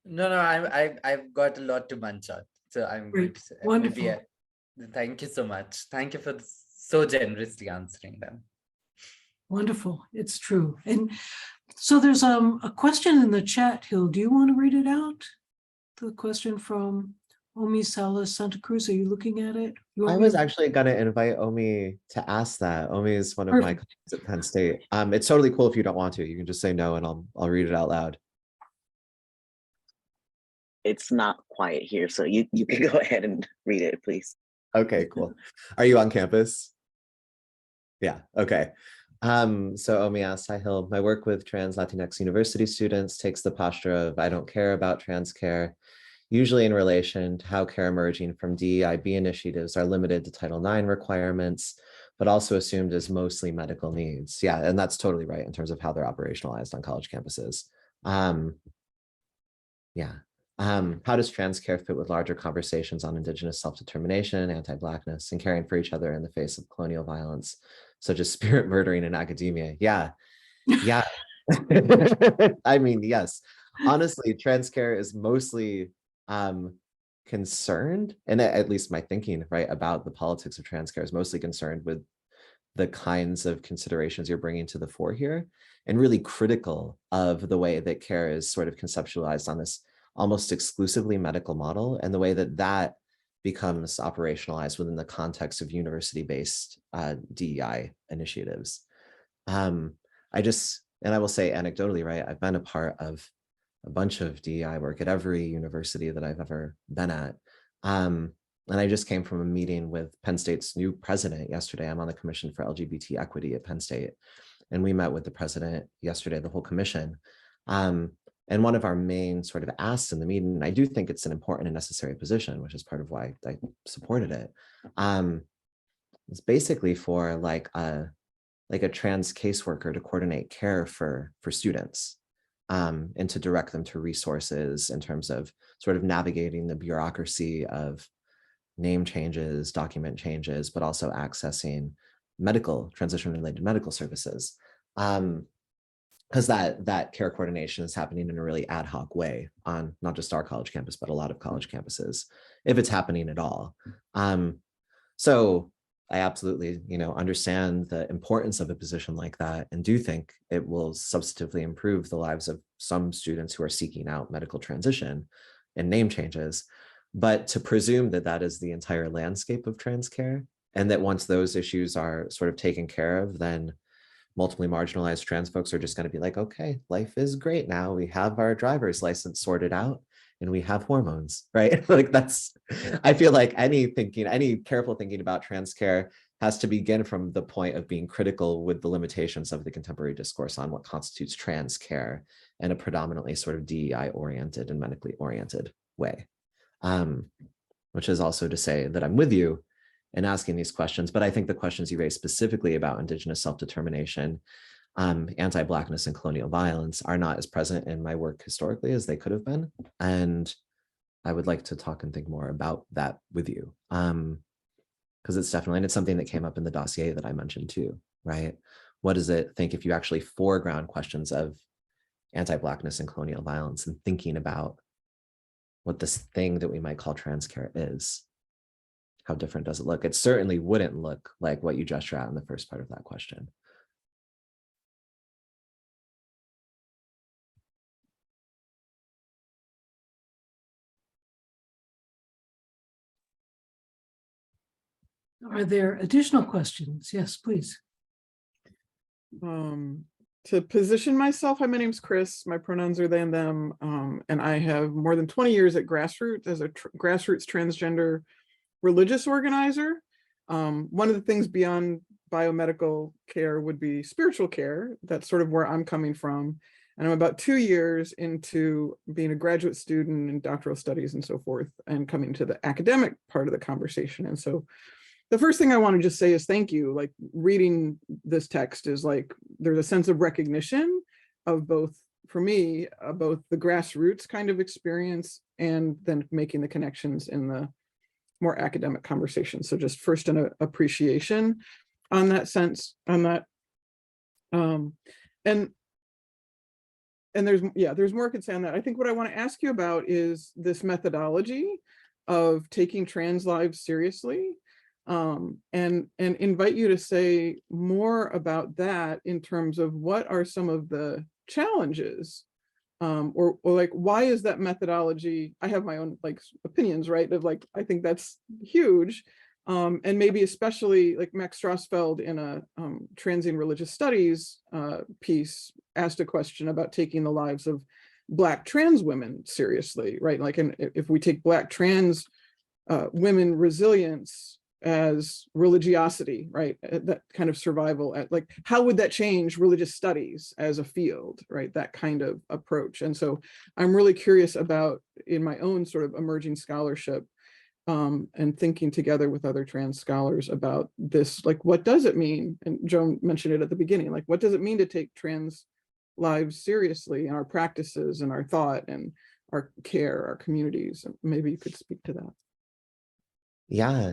No, I've got a lot to munch on, so I'm Great. good. Wonderful. Maybe thank you so much. Thank you for so generously answering them. Wonderful. It's true. And so there's a question in the chat, Hil. Do you want to read it out? The question from Omi Salas Santa Cruz. Are you looking at it? I was actually going to invite Omi to ask that. Omi is one of my colleagues at Penn State. It's totally cool if you don't want to. You can just say no, and I'll read it out loud. It's not quiet here, so you can go ahead and read it, please. Okay, cool. Are you on campus? Yeah, okay. So Omi asked, hi Hil, my work with trans Latinx university students takes the posture of I don't care about trans care, usually in relation to how care emerging from DEIB initiatives are limited to Title IX requirements, but also assumed as mostly medical needs. Yeah, and that's totally right in terms of how they're operationalized on college campuses. How does trans care fit with larger conversations on Indigenous self-determination, anti-Blackness, and caring for each other in the face of colonial violence, such as spirit murdering in academia? Yeah. I mean, yes. Honestly, trans care is mostly concerned, and at least my thinking, right, about the politics of trans care is mostly concerned with the kinds of considerations you're bringing to the fore here, and really critical of the way that care is sort of conceptualized on this almost exclusively medical model, and the way that that becomes operationalized within the context of university-based DEI initiatives. And I will say anecdotally, right, I've been a part of a bunch of DEI work at every university that I've ever been at. And I just came from a meeting with Penn State's new president yesterday. I'm on the Commission for LGBT Equity at Penn State. And we met with the president yesterday, the whole commission. And one of our main sort of asks in the meeting, and I do think it's an important and necessary position, which is part of why I supported it, is basically for like a trans caseworker to coordinate care for students, and to direct them to resources in terms of sort of navigating the bureaucracy of name changes, document changes, but also accessing medical, transition-related medical services. Because that care coordination is happening in a really ad hoc way on not just our college campus, but a lot of college campuses, if it's happening at all. So I absolutely, understand the importance of a position like that, and do think it will substantively improve the lives of some students who are seeking out medical transition and name changes. But to presume that that is the entire landscape of trans care, and that once those issues are sort of taken care of, then multiply marginalized trans folks are just going to be like, okay, life is great now. We have our driver's license sorted out and we have hormones, right? Like I feel like any careful thinking about trans care has to begin from the point of being critical with the limitations of the contemporary discourse on what constitutes trans care in a predominantly sort of DEI oriented and medically oriented way. Which is also to say that I'm with you in asking these questions, but I think the questions you raised specifically about Indigenous self-determination, anti-Blackness and colonial violence are not as present in my work historically as they could have been. And I would like to talk and think more about that with you. Because it's definitely, and it's something that came up in the dossier that I mentioned too, right? What does it think if you actually foreground questions of anti-Blackness and colonial violence and thinking about what this thing that we might call trans care is? How different does it look? It certainly wouldn't look like what you gesture at in the first part of that question. Are there additional questions? Yes, please. To position myself, hi, my name's Chris. My pronouns are they and them, and I have more than 20 years at Grassroots as a grassroots transgender religious organizer. One of the things beyond biomedical care would be spiritual care. That's sort of where I'm coming from. And I'm about 2 years into being a graduate student in doctoral studies and so forth, and coming to the academic part of the conversation. And so the first thing I want to just say is thank you. Like, reading this text is like, there's a sense of recognition of both, for me, both the grassroots kind of experience and then making the connections in the more academic conversation. So just first an appreciation on that sense, on that. And there's more I could say on that. I think what I want to ask you about is this methodology of taking trans lives seriously, and invite you to say more about that in terms of what are some of the challenges, or like, why is that methodology? I have my own like opinions, right? Of like, I think that's huge. And maybe especially like Max Strassfeld in a Transing Religious Studies piece asked a question about taking the lives of Black trans women seriously, right? Like, and if we take Black trans women resilience as religiosity, right? That kind of survival, like, how would that change religious studies as a field, right? That kind of approach. And so I'm really curious about, in my own sort of emerging scholarship, and thinking together with other trans scholars about this, like, what does it mean? And Joan mentioned it at the beginning, like, what does it mean to take trans lives seriously in our practices and our thought and our care, our communities? Maybe you could speak to that. Yeah.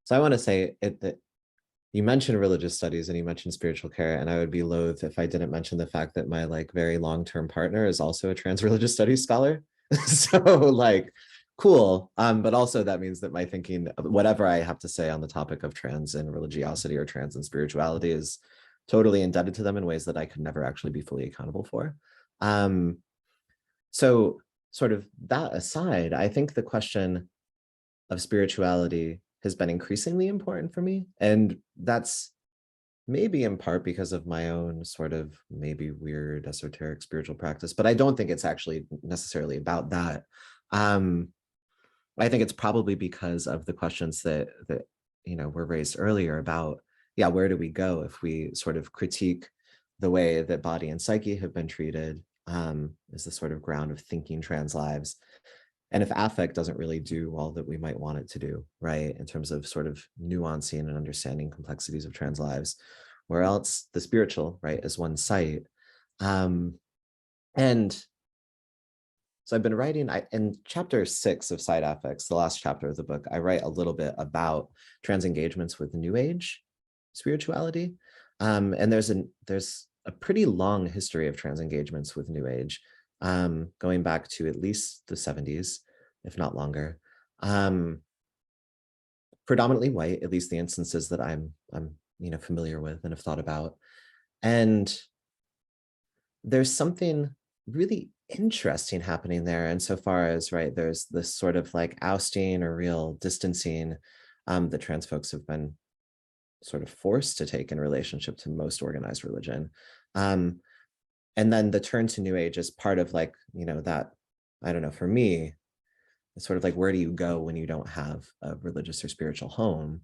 So I want to say that you mentioned religious studies and you mentioned spiritual care, and I would be loath if I didn't mention the fact that my like very long-term partner is also a trans religious studies scholar. So like, cool. But also that means that my thinking, whatever I have to say on the topic of trans and religiosity or trans and spirituality, is totally indebted to them in ways that I could never actually be fully accountable for. So sort of that aside, I think the question of spirituality has been increasingly important for me. And that's maybe in part because of my own sort of maybe weird esoteric spiritual practice, but I don't think it's actually necessarily about that. I think it's probably because of the questions that were raised earlier about, where do we go if we sort of critique the way that body and psyche have been treated, is the sort of ground of thinking trans lives. And if affect doesn't really do all that we might want it to do, right, in terms of sort of nuancing and understanding complexities of trans lives, where else the spiritual, right, is one site. And so I've been writing, in chapter 6 of Side Affects, the last chapter of the book, I write a little bit about trans engagements with New Age spirituality. And there's a pretty long history of trans engagements with New Age, going back to at least the 70s, if not longer. Predominantly white, at least the instances that I'm familiar with and have thought about. And there's something really interesting happening there insofar as, right, there's this sort of like ousting or real distancing that trans folks have been sort of forced to take in relationship to most organized religion. And then the turn to New Age is part of like, that, I don't know, for me, it's sort of like, where do you go when you don't have a religious or spiritual home?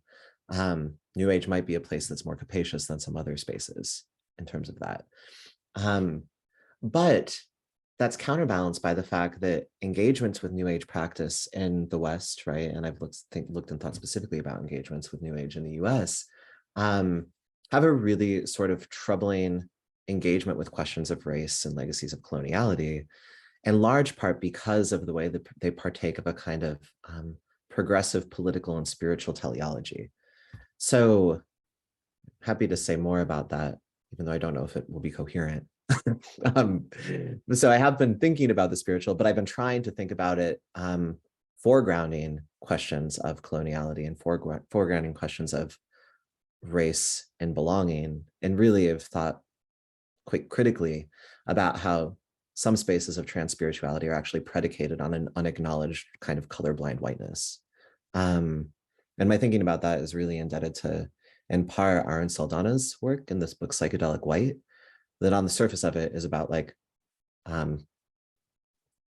New Age might be a place that's more capacious than some other spaces in terms of that. But that's counterbalanced by the fact that engagements with New Age practice in the West, right, and I've looked and thought specifically about engagements with New Age in the US, have a really sort of troubling engagement with questions of race and legacies of coloniality, in large part because of the way that they partake of a kind of progressive political and spiritual teleology. So happy to say more about that, even though I don't know if it will be coherent. So I have been thinking about the spiritual, but I've been trying to think about it foregrounding questions of coloniality and foregrounding questions of race and belonging, and really have thought quite critically about how some spaces of trans spirituality are actually predicated on an unacknowledged kind of colorblind whiteness. And my thinking about that is really indebted to, in part, Aaron Saldana's work in this book, Psychedelic White, that on the surface of it is about like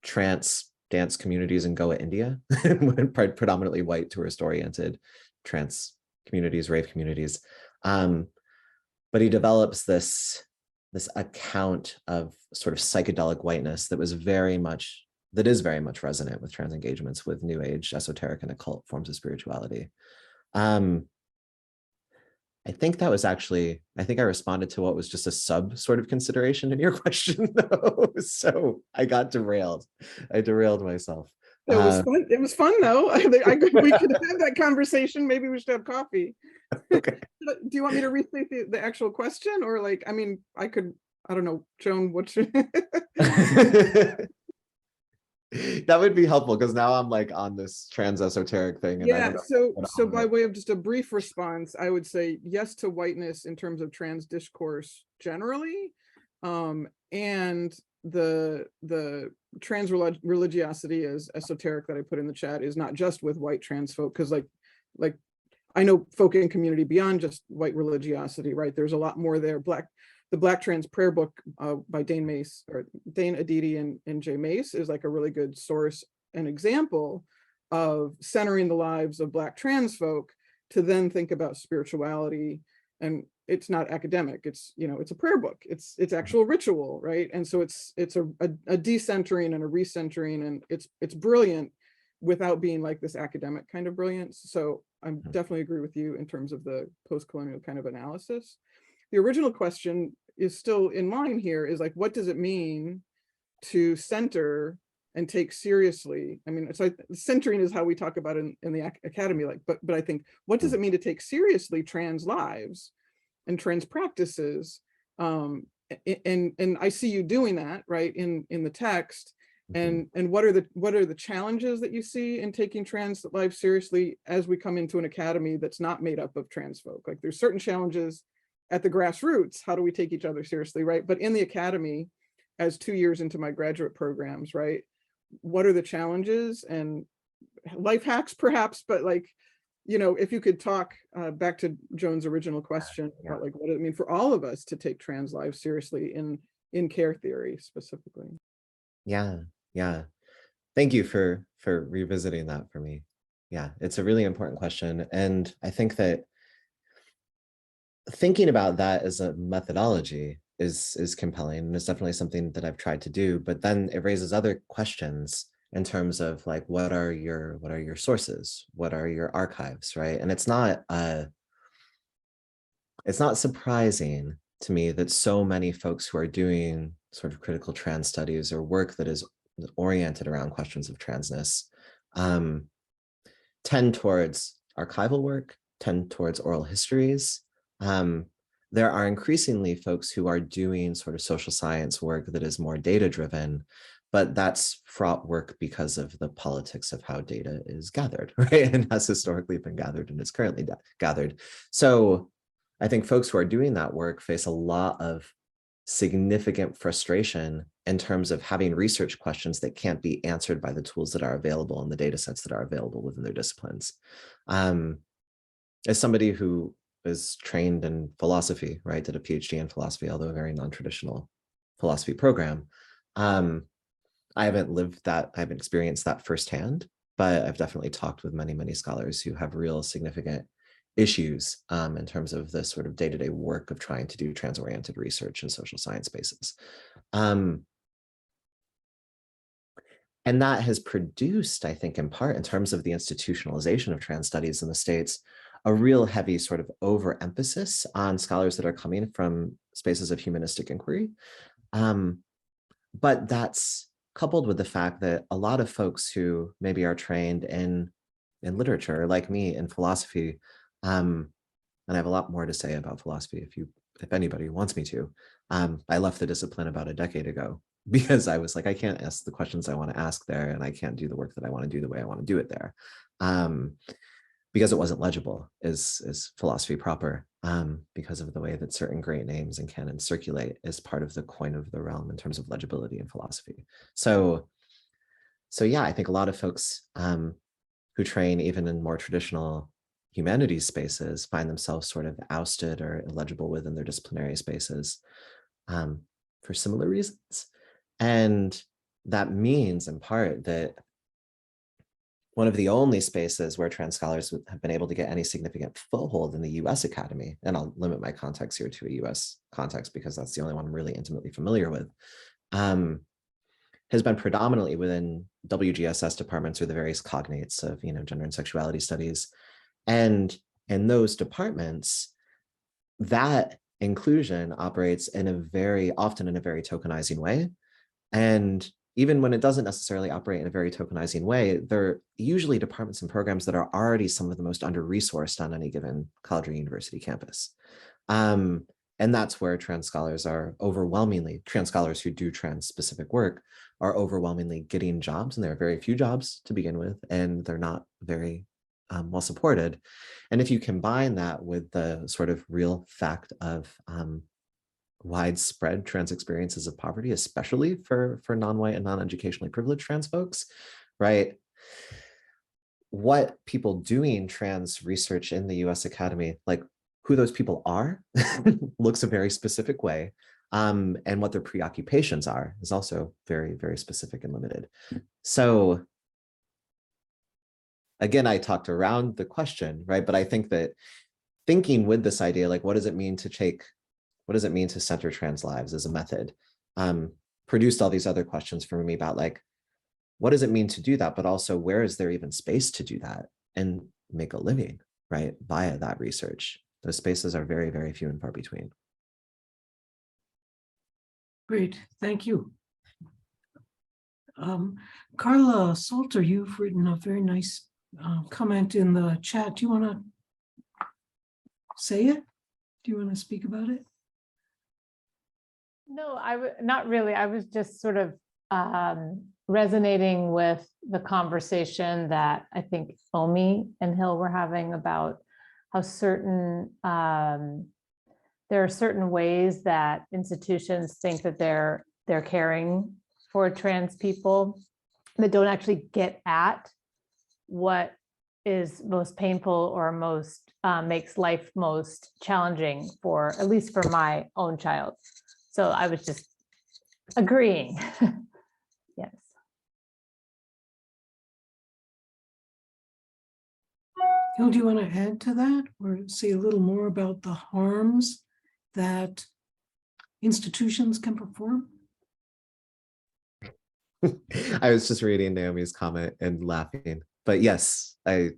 trans dance communities in Goa, India, predominantly white tourist-oriented trans communities, rave communities. But he develops this account of sort of psychedelic whiteness that is very much resonant with trans engagements with New Age, esoteric, and occult forms of spirituality. I think that was actually, I think I responded to what was just a sub sort of consideration in your question, though. So I got derailed. I derailed myself. It was fun. It was fun, though. We could have that conversation. Maybe we should have coffee. Okay. Do you want me to restate the actual question, or like, I mean, I don't know, Joan, what should that would be helpful, because now I'm like on this trans esoteric thing. And yeah, so by way of just a brief response, I would say yes to whiteness in terms of trans discourse generally, and the trans religiosity as esoteric that I put in the chat is not just with white trans folk, because like I know folk in community beyond just white religiosity, right? There's a lot more there. The Black Trans Prayer Book by Dane Mace, or Dane Aditi and Jay Mace, is like a really good source and example of centering the lives of Black trans folk to then think about spirituality. And it's not academic, it's a prayer book, it's actual ritual, right? And so it's a decentering and a recentering, and it's brilliant without being like this academic kind of brilliance. So I definitely agree with you in terms of the post-colonial kind of analysis. The original question is still in line here, is like, what does it mean to center and take seriously? I mean, it's like centering is how we talk about it in the academy, like, but I think, what does it mean to take seriously trans lives and trans practices? And I see you doing that, right, in the text. And what are the challenges that you see in taking trans lives seriously as we come into an academy that's not made up of trans folk? Like, there's certain challenges at the grassroots. How do we take each other seriously, right? But in the academy, as 2 years into my graduate programs, right, what are the challenges and life hacks perhaps? But like, if you could talk back to Joan's original question about like, what does it mean for all of us to take trans lives seriously in care theory specifically? Yeah. Thank you for revisiting that for me. Yeah, it's a really important question. And I think that thinking about that as a methodology, is compelling, and it's definitely something that I've tried to do. But then it raises other questions in terms of like, what are your sources? What are your archives, right? And it's not surprising to me that so many folks who are doing sort of critical trans studies or work that is oriented around questions of transness tend towards archival work, tend towards oral histories. There are increasingly folks who are doing sort of social science work that is more data driven, but that's fraught work because of the politics of how data is gathered, right? And has historically been gathered and is currently gathered. So I think folks who are doing that work face a lot of significant frustration in terms of having research questions that can't be answered by the tools that are available and the data sets that are available within their disciplines. As somebody who is trained in philosophy, right, did a PhD in philosophy, although a very non-traditional philosophy program, I haven't experienced that firsthand, but I've definitely talked with many, many scholars who have real significant issues in terms of the sort of day-to-day work of trying to do trans-oriented research in social science spaces. And that has produced, I think, in part, in terms of the institutionalization of trans studies in the States, a real heavy sort of overemphasis on scholars that are coming from spaces of humanistic inquiry. But that's coupled with the fact that a lot of folks who maybe are trained in literature, like me, in philosophy, and I have a lot more to say about philosophy if anybody wants me to. I left the discipline about a decade ago because I was like, I can't ask the questions I want to ask there, and I can't do the work that I want to do the way I want to do it there, because it wasn't legible as philosophy proper, because of the way that certain great names and canons circulate as part of the coin of the realm in terms of legibility in philosophy. So yeah, I think a lot of folks who train even in more traditional humanities spaces find themselves sort of ousted or illegible within their disciplinary spaces for similar reasons. And that means in part that one of the only spaces where trans scholars have been able to get any significant foothold in the US Academy, and I'll limit my context here to a US context because that's the only one I'm really intimately familiar with, has been predominantly within WGSS departments or the various cognates of, gender and sexuality studies. And in those departments, that inclusion operates often in a very tokenizing way. And even when it doesn't necessarily operate in a very tokenizing way, they're usually departments and programs that are already some of the most under-resourced on any given college or university campus. And that's where trans scholars who do trans-specific work are overwhelmingly getting jobs, and there are very few jobs to begin with, and they're not very well supported. And if you combine that with the sort of real fact of widespread trans experiences of poverty, especially for non-white and non-educationally privileged trans folks, right? What people doing trans research in the US Academy, like who those people are, looks a very specific way. And what their preoccupations are is also very, very specific and limited. So again, I talked around the question, right? But I think that thinking with this idea, like, what does it mean to center trans lives as a method, produced all these other questions for me about like, what does it mean to do that? But also, where is there even space to do that and make a living, right, via that research? Those spaces are very, very few and far between. Great, thank you. Carla Salter, you've written a very nice comment in the chat. Do you want to say it? Do you want to speak about it? No, not really. I was just sort of resonating with the conversation that I think Omi and Hil were having about how there are certain ways that institutions think that they're caring for trans people that don't actually get at what is most painful or most makes life most challenging for, at least for my own child. So I was just agreeing. Yes. Hil, do you want to add to that or say a little more about the harms that institutions can perform? I was just reading Naomi's comment and laughing, but yes, I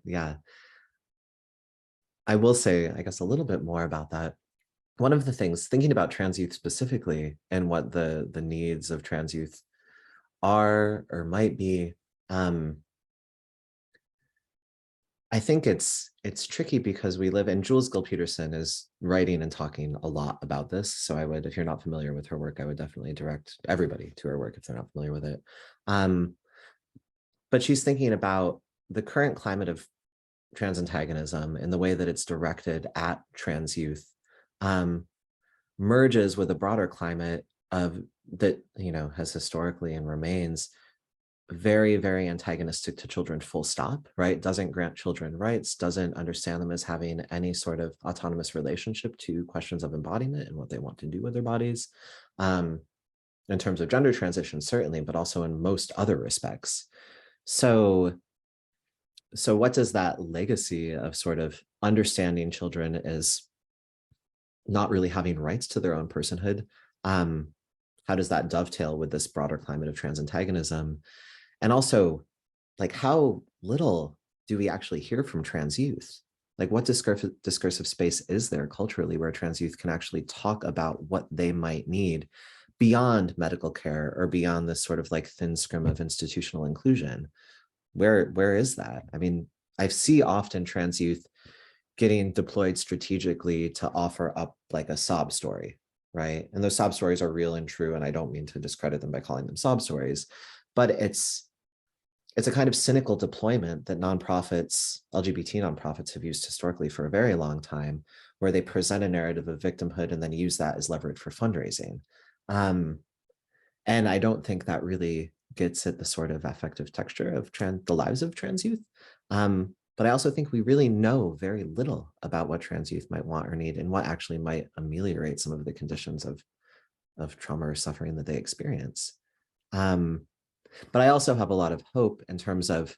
will say, I guess, a little bit more about that. One of the things, thinking about trans youth specifically and what the needs of trans youth are or might be, I think it's tricky because we live, and Jules Gill-Peterson is writing and talking a lot about this. So I would, if you're not familiar with her work, I would definitely direct everybody to her work if they're not familiar with it. But she's thinking about the current climate of trans antagonism and the way that it's directed at trans youth merges with a broader climate of that, has historically and remains very, very antagonistic to children, full stop, right? Doesn't grant children rights, doesn't understand them as having any sort of autonomous relationship to questions of embodiment and what they want to do with their bodies. In terms of gender transition, certainly, but also in most other respects. So what does that legacy of sort of understanding children as not really having rights to their own personhood, how does that dovetail with this broader climate of trans antagonism? And also, like, how little do we actually hear from trans youth? Like, what discursive space is there culturally where trans youth can actually talk about what they might need beyond medical care or beyond this sort of like thin scrim of institutional inclusion? Where is that? I mean, I see often trans youth getting deployed strategically to offer up like a sob story, right? And those sob stories are real and true, and I don't mean to discredit them by calling them sob stories, but it's a kind of cynical deployment that nonprofits, LGBT nonprofits, have used historically for a very long time, where they present a narrative of victimhood and then use that as leverage for fundraising. And I don't think that really gets at the sort of affective texture of the lives of trans youth. But I also think we really know very little about what trans youth might want or need and what actually might ameliorate some of the conditions of trauma or suffering that they experience. But I also have a lot of hope in terms of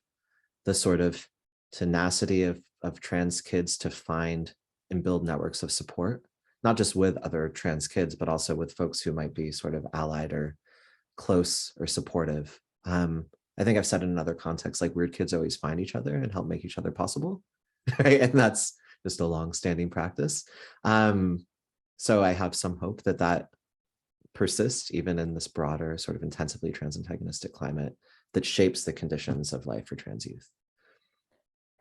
the sort of tenacity of trans kids to find and build networks of support, not just with other trans kids, but also with folks who might be sort of allied or close or supportive. I think I've said in another context, like, weird kids always find each other and help make each other possible, right? And that's just a long-standing practice. So I have some hope that that persists even in this broader sort of intensively trans antagonistic climate that shapes the conditions of life for trans youth.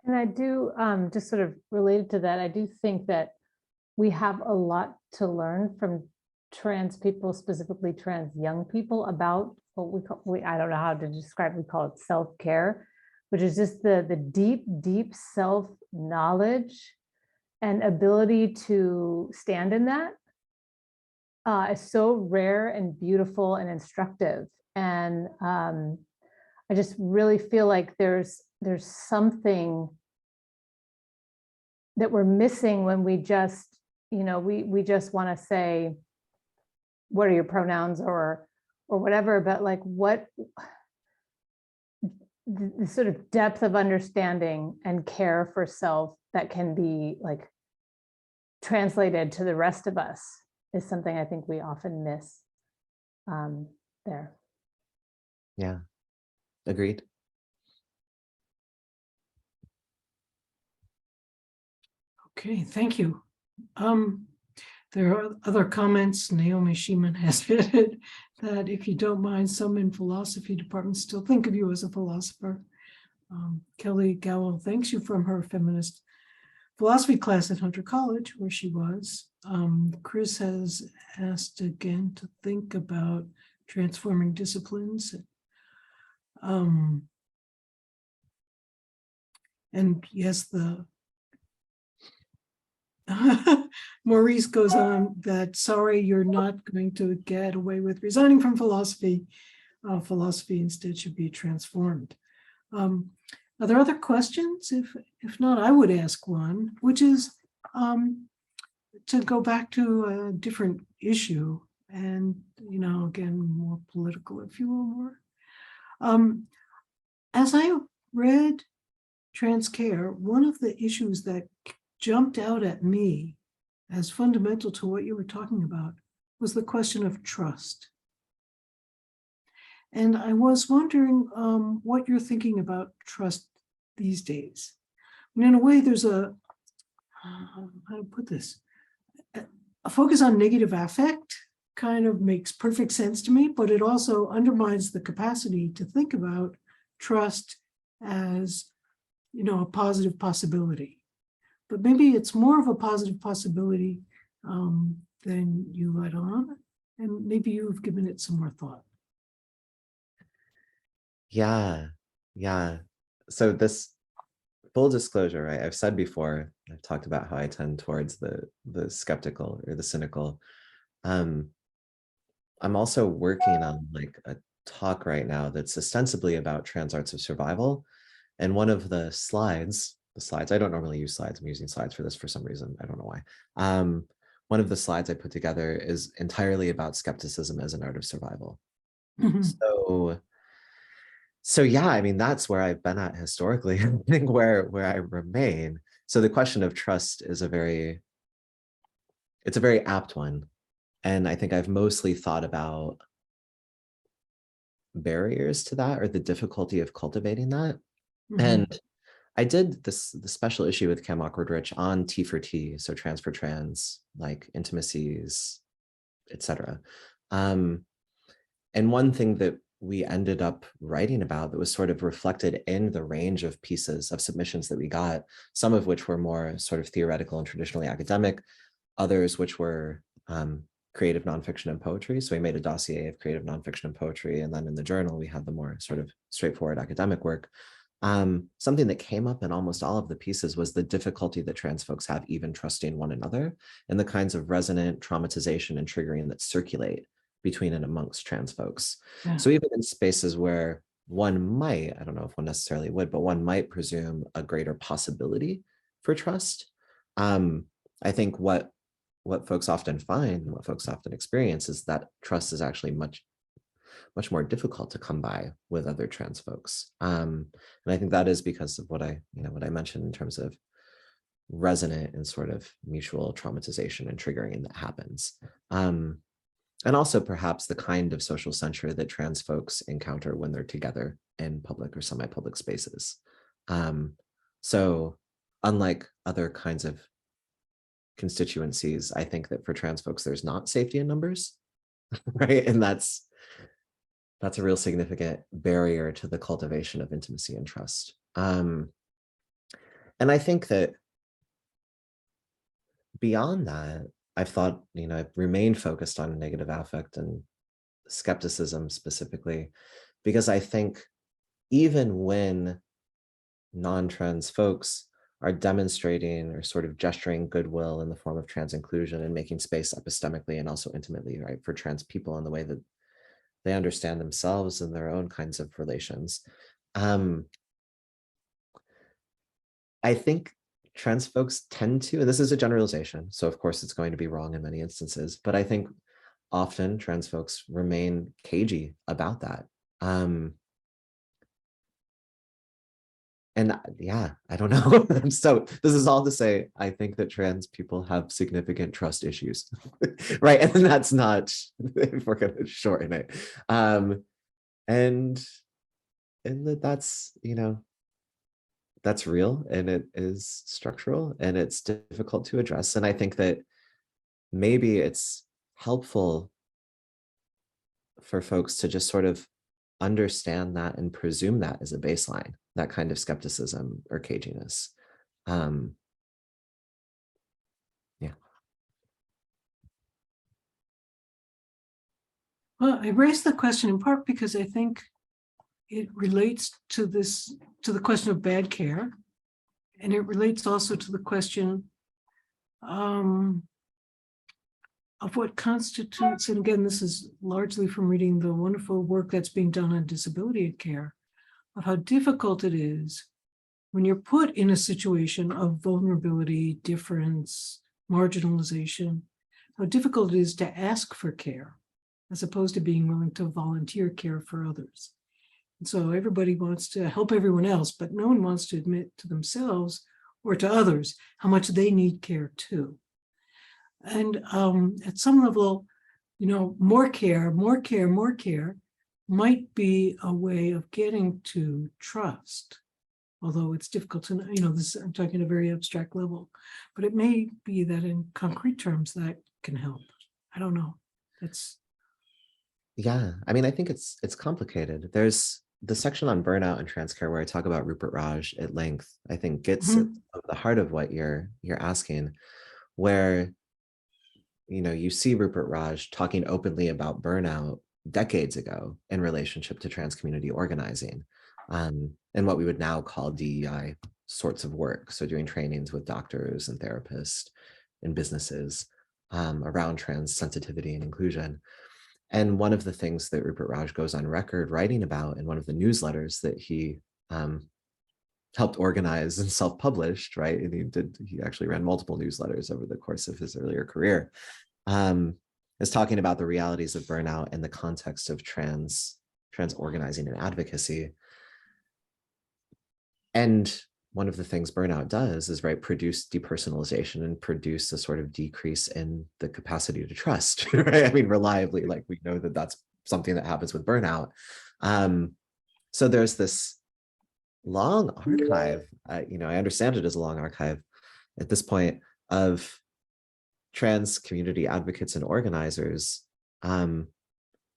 And I do, just sort of related to that, I do think that we have a lot to learn from trans people, specifically trans young people, about what we call, I don't know how to describe, we call it self-care, which is just the deep self-knowledge and ability to stand in that. Is so rare and beautiful and instructive. And I just really feel like there's something that we're missing when we just, we just want to say, what are your pronouns or whatever, but like what the sort of depth of understanding and care for self that can be like translated to the rest of us is something I think we often miss there. Yeah, agreed. Okay, thank you. There are other comments. Naomi Sheeman has added that if you don't mind, some in philosophy departments still think of you as a philosopher. Kelly Gowell thanks you from her feminist philosophy class at Hunter College, where she was. Chris has asked again to think about transforming disciplines. And yes, Maurice goes on that, sorry, you're not going to get away with resigning from philosophy. Philosophy instead should be transformed. Are there other questions? If not, I would ask one, which is to go back to a different issue and, again, more political, if you will, more. As I read Transcare, one of the issues that jumped out at me as fundamental to what you were talking about was the question of trust. And I was wondering what you're thinking about trust these days. And in a way, there's how to put this, a focus on negative affect kind of makes perfect sense to me, but it also undermines the capacity to think about trust as, a positive possibility. But maybe it's more of a positive possibility than you let on, and maybe you've given it some more thought. Yeah. So this, full disclosure, right? I've said before, I've talked about how I tend towards the skeptical or the cynical. I'm also working on like a talk right now that's ostensibly about trans arts of survival. And one of the slides, I don't normally use slides. I'm using slides for this for some reason. I don't know why. One of the slides I put together is entirely about skepticism as an art of survival. So yeah, I mean, that's where I've been at historically, I think where I remain. So the question of trust is a very apt one. And I think I've mostly thought about barriers to that, or the difficulty of cultivating that. And I did the special issue with Cam Awkward-Rich on T for T, so trans for trans, like intimacies, etc. And one thing that we ended up writing about that was sort of reflected in the range of pieces of submissions that we got, some of which were more sort of theoretical and traditionally academic, others which were creative nonfiction and poetry. So we made a dossier of creative nonfiction and poetry, and then in the journal we had the more sort of straightforward academic work. Something that came up in almost all of the pieces was the difficulty that trans folks have even trusting one another, and the kinds of resonant traumatization and triggering that circulate between and amongst trans folks. Yeah. So even in spaces where one might, I don't know if one necessarily would, but one might presume a greater possibility for trust. I think what folks often find, what folks often experience, is that trust is actually much more difficult to come by with other trans folks. And I think that is because of what I mentioned in terms of resonant and sort of mutual traumatization and triggering that happens. And also perhaps the kind of social censure that trans folks encounter when they're together in public or semi-public spaces. So unlike other kinds of constituencies, I think that for trans folks, there's not safety in numbers, right? And that's a real significant barrier to the cultivation of intimacy and trust. And I think that beyond that, I've thought, I've remained focused on negative affect and skepticism specifically, because I think even when non-trans folks are demonstrating or sort of gesturing goodwill in the form of trans inclusion and making space epistemically and also intimately, right, for trans people in the way that they understand themselves and their own kinds of relations, I think trans folks tend to, and this is a generalization, so of course it's going to be wrong in many instances, but I think often trans folks remain cagey about that. And yeah, I don't know. So this is all to say, I think that trans people have significant trust issues, right? And that's not, if we're going to shorten it. And that's, that's real, and it is structural, and it's difficult to address. And I think that maybe it's helpful for folks to just sort of understand that and presume that as a baseline, that kind of skepticism or caginess. Yeah. Well, I raised the question in part because I think it relates to the question of bad care, and it relates also to the question of what constitutes, and again, this is largely from reading the wonderful work that's being done on disability care, of how difficult it is when you're put in a situation of vulnerability, difference, marginalization, how difficult it is to ask for care, as opposed to being willing to volunteer care for others. And so everybody wants to help everyone else, but no one wants to admit to themselves or to others how much they need care too. And at some level, more care, more care, more care might be a way of getting to trust. Although it's difficult to, I'm talking at a very abstract level, but it may be that in concrete terms that can help. I don't know. Yeah, I mean, I think it's complicated. There's the section on burnout and transcare where I talk about Rupert Raj at length, I think gets at the heart of what you're asking, where you see Rupert Raj talking openly about burnout decades ago in relationship to trans community organizing, and what we would now call DEI sorts of work. So doing trainings with doctors and therapists and businesses around trans sensitivity and inclusion. And one of the things that Rupert Raj goes on record writing about in one of the newsletters that he helped organize and self-published, right? And he actually ran multiple newsletters over the course of his earlier career, is talking about the realities of burnout in the context of trans organizing and advocacy. And one of the things burnout does is, right, produce depersonalization and produce a sort of decrease in the capacity to trust, right? I mean, reliably, like we know that that's something that happens with burnout. So there's this long archive, I understand it as a long archive at this point, of trans community advocates and organizers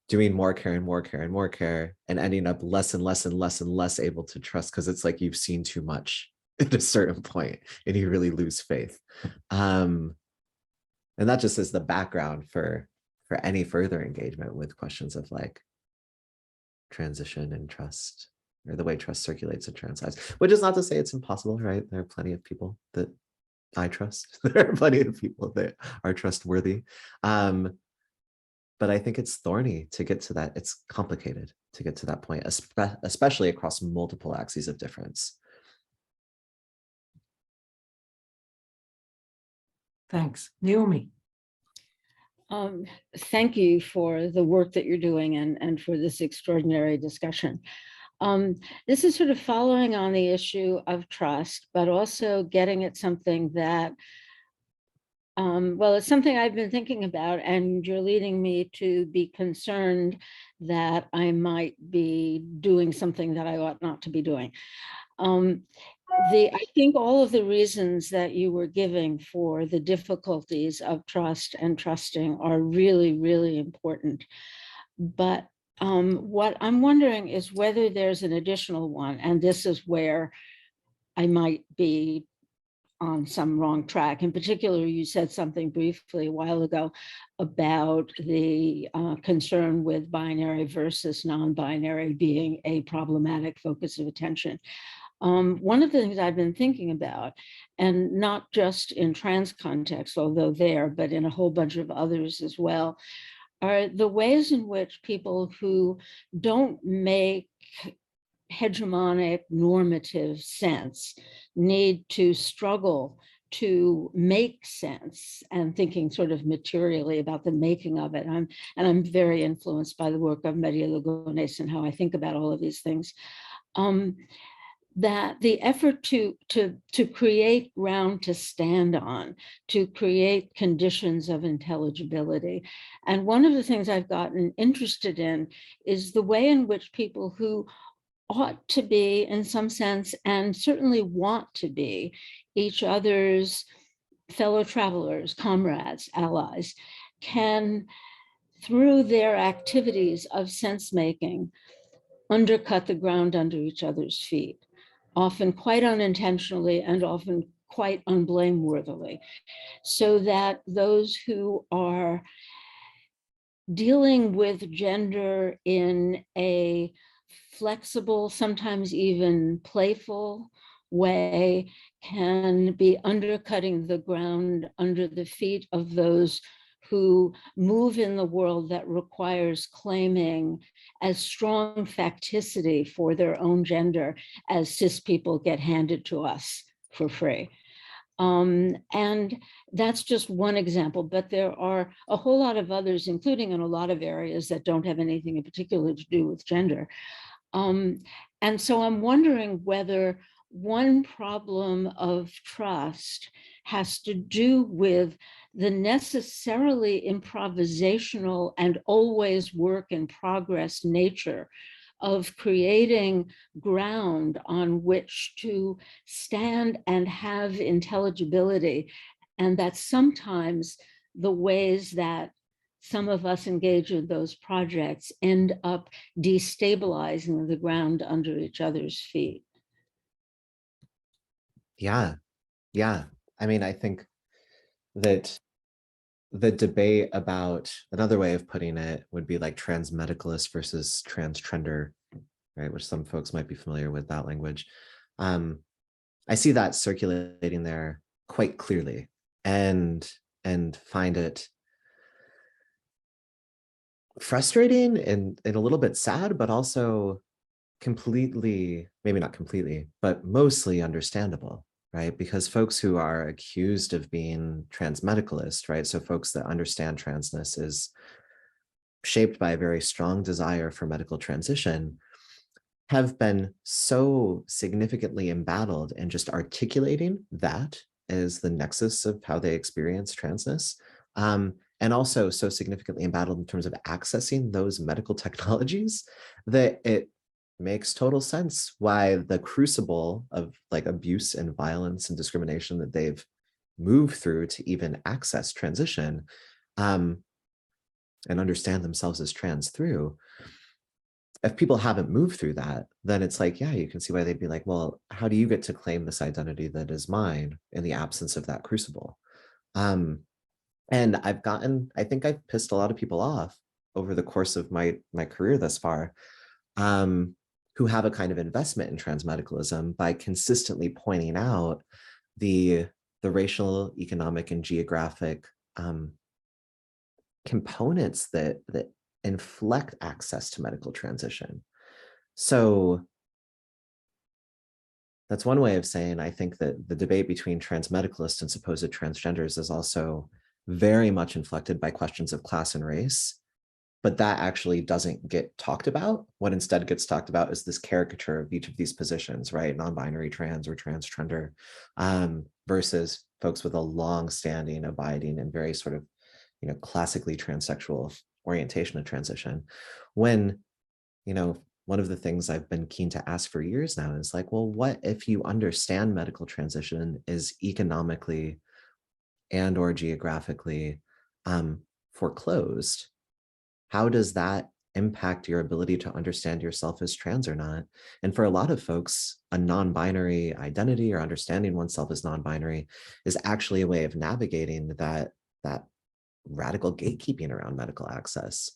doing more care and more care and more care, and ending up less and less and less and less able to trust, because it's like you've seen too much at a certain point and you really lose faith. And that just is the background for any further engagement with questions of like transition and trust, or the way trust circulates in trans lives, which is not to say it's impossible, right? There are plenty of people that I trust. There are plenty of people that are trustworthy. But I think it's thorny to get to that. It's complicated to get to that point, especially across multiple axes of difference. Thanks. Naomi. Thank you for the work that you're doing and for this extraordinary discussion. This is sort of following on the issue of trust, but also getting at something that well, it's something I've been thinking about, and you're leading me to be concerned that I might be doing something that I ought not to be doing. I think all of the reasons that you were giving for the difficulties of trust and trusting are really, really important. But what I'm wondering is whether there's an additional one, and this is where I might be on some wrong track. In particular, you said something briefly a while ago about the concern with binary versus non-binary being a problematic focus of attention. One of the things I've been thinking about, and not just in trans context, although there, but in a whole bunch of others as well, are the ways in which people who don't make hegemonic normative sense need to struggle to make sense, and thinking sort of materially about the making of it. I'm very influenced by the work of Maria Lugones and how I think about all of these things. That the effort to create ground to stand on, to create conditions of intelligibility. And one of the things I've gotten interested in is the way in which people who ought to be, in some sense, and certainly want to be, each other's fellow travelers, comrades, allies, can, through their activities of sense-making, undercut the ground under each other's feet, often quite unintentionally and often quite unblameworthily, so that those who are dealing with gender in a flexible, sometimes even playful way can be undercutting the ground under the feet of those who move in the world that requires claiming as strong facticity for their own gender as cis people get handed to us for free. And that's just one example, but there are a whole lot of others, including in a lot of areas that don't have anything in particular to do with gender. And so I'm wondering whether one problem of trust has to do with the necessarily improvisational and always work in progress nature of creating ground on which to stand and have intelligibility. And that sometimes the ways that some of us engage in those projects end up destabilizing the ground under each other's feet. Yeah, yeah. I mean, I think that the debate about, another way of putting it would be like transmedicalist versus transtrender, right? Which some folks might be familiar with that language. I see that circulating there quite clearly, and find it frustrating and a little bit sad, but also completely, maybe not completely, but mostly understandable, right? Because folks who are accused of being transmedicalist, right? So folks that understand transness is shaped by a very strong desire for medical transition, have been so significantly embattled in just articulating that as the nexus of how they experience transness. And also so significantly embattled in terms of accessing those medical technologies that it makes total sense why the crucible of like abuse and violence and discrimination that they've moved through to even access transition and understand themselves as trans through. If people haven't moved through that, then it's like, yeah, you can see why they'd be like, well, how do you get to claim this identity that is mine in the absence of that crucible? And I think I've pissed a lot of people off over the course of my career thus far, who have a kind of investment in transmedicalism by consistently pointing out the racial, economic, and geographic components that inflect access to medical transition. So that's one way of saying, I think that the debate between transmedicalists and supposed transgenders is also very much inflected by questions of class and race, but that actually doesn't get talked about. What instead gets talked about is this caricature of each of these positions, right? Non-binary trans or transgender, versus folks with a long-standing, abiding, and very sort of, classically transsexual orientation of transition. When, one of the things I've been keen to ask for years now is like, well, what if you understand medical transition is economically and or geographically foreclosed? How does that impact your ability to understand yourself as trans or not? And for a lot of folks, a non-binary identity or understanding oneself as non-binary is actually a way of navigating that radical gatekeeping around medical access.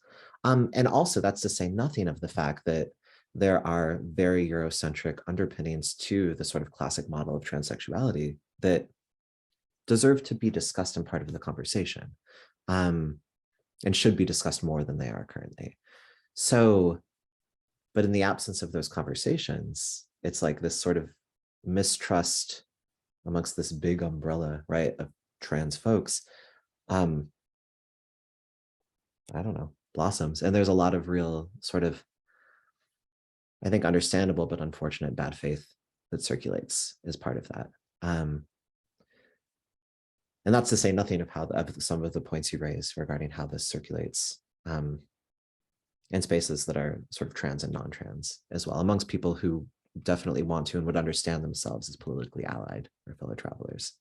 And also that's to say nothing of the fact that there are very Eurocentric underpinnings to the sort of classic model of transsexuality that deserve to be discussed and part of the conversation, and should be discussed more than they are currently. So, but in the absence of those conversations, it's like this sort of mistrust amongst this big umbrella, right, of trans folks, I don't know, blossoms. And there's a lot of real sort of, I think, understandable but unfortunate bad faith that circulates as part of that. And that's to say nothing of how some of the points you raised regarding how this circulates in spaces that are sort of trans and non-trans as well, amongst people who definitely want to and would understand themselves as politically allied or fellow travelers.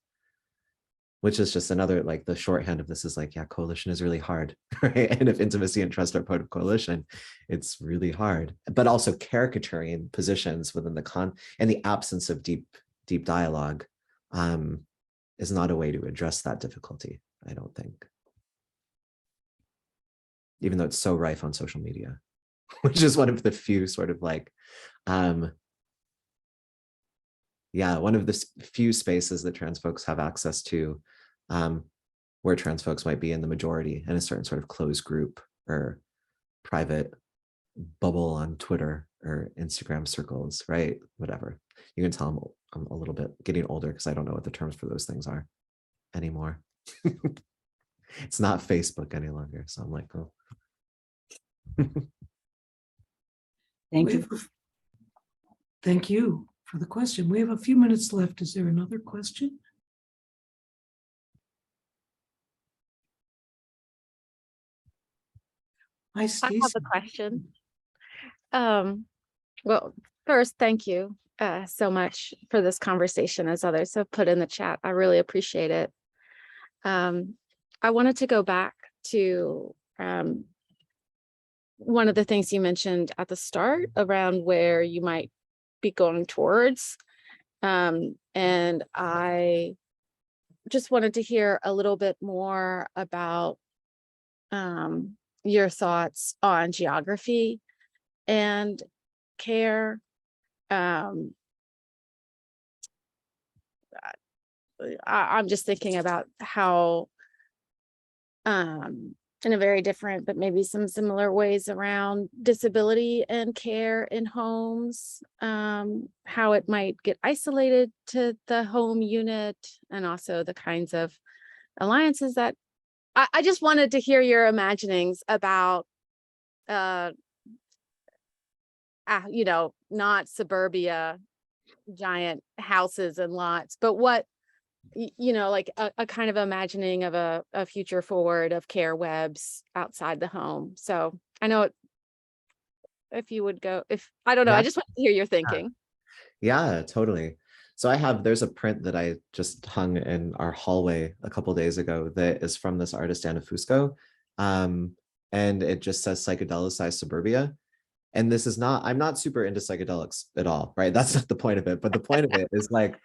Which is just another, like the shorthand of this is like, yeah, coalition is really hard, right? And if intimacy and trust are part of coalition, it's really hard. But also caricaturing positions within in the absence of deep dialogue is not a way to address that difficulty, I don't think. Even though it's so rife on social media, which is one of the few sort of like, one of the few spaces that trans folks have access to, where trans folks might be in the majority in a certain sort of closed group or private bubble on Twitter or Instagram circles, right? Whatever. You can tell I'm a little bit getting older because I don't know what the terms for those things are anymore. It's not Facebook any longer. So I'm like, oh. Thank you. Thank you for the question. We have a few minutes left. Is there another question? Hi, I Stacy. have a question. Well, first, thank you so much for this conversation, as others have put in the chat. I really appreciate it. I wanted to go back to one of the things you mentioned at the start around where you might be going towards. And I just wanted to hear a little bit more about your thoughts on geography and care. I'm just thinking about how in a very different, but maybe some similar ways around disability and care in homes, how it might get isolated to the home unit, and also the kinds of alliances that I just wanted to hear your imaginings about, you know, not suburbia, giant houses and lots, but what, you know, like a kind of imagining of a future forward of care webs outside the home. So I know if you would go, if I don't know, Yeah. I just want to hear your thinking. Yeah, totally. So there's a print that I just hung in our hallway a couple days ago that is from this artist, Anna Fusco. And it just says psychedelicized suburbia. And this is not, I'm not super into psychedelics at all, right? That's not the point of it. But the point of it is like,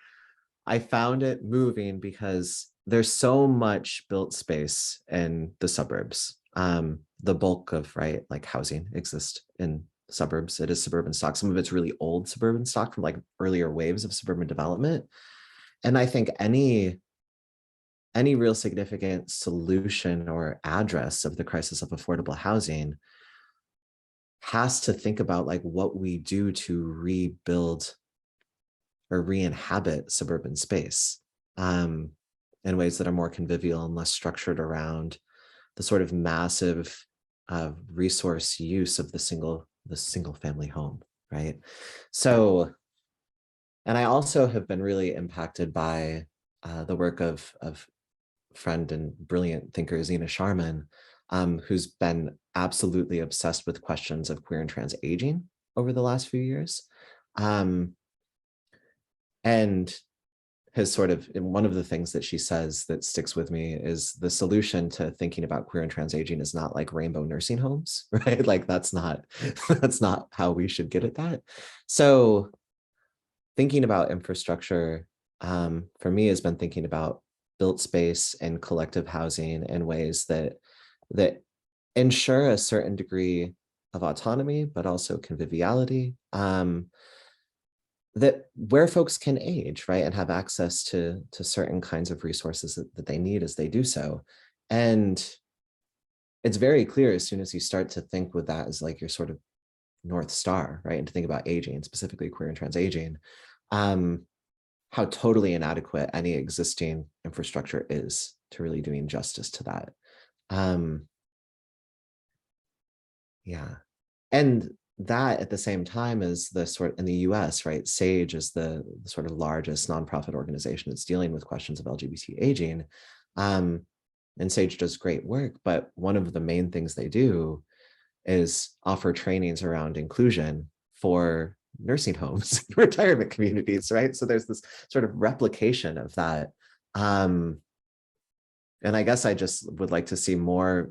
I found it moving because there's so much built space in the suburbs. The bulk of, right, like housing exists in suburbs. It is suburban stock. Some of it's really old suburban stock from like earlier waves of suburban development. And I think any real significant solution or address of the crisis of affordable housing has to think about like what we do to rebuild or re-inhabit suburban space in ways that are more convivial and less structured around the sort of massive resource use of the single family home, right? So, and I also have been really impacted by the work of friend and brilliant thinker Zena Sharman, who's been absolutely obsessed with questions of queer and trans aging over the last few years. And has sort of, one of the things that she says that sticks with me is the solution to thinking about queer and trans aging is not like rainbow nursing homes, right? Like that's not how we should get at that. So thinking about infrastructure for me has been thinking about built space and collective housing in ways that ensure a certain degree of autonomy, but also conviviality. That where folks can age, right, and have access to certain kinds of resources that they need as they do so. And it's very clear as soon as you start to think with that as like your sort of North Star, right, and to think about aging, specifically queer and trans aging, how totally inadequate any existing infrastructure is to really doing justice to that. Yeah. And that at the same time is the sort in the US, right? SAGE is the sort of largest nonprofit organization that's dealing with questions of LGBT aging. And SAGE does great work, but one of the main things they do is offer trainings around inclusion for nursing homes, retirement communities, right? So there's this sort of replication of that. And I guess I just would like to see more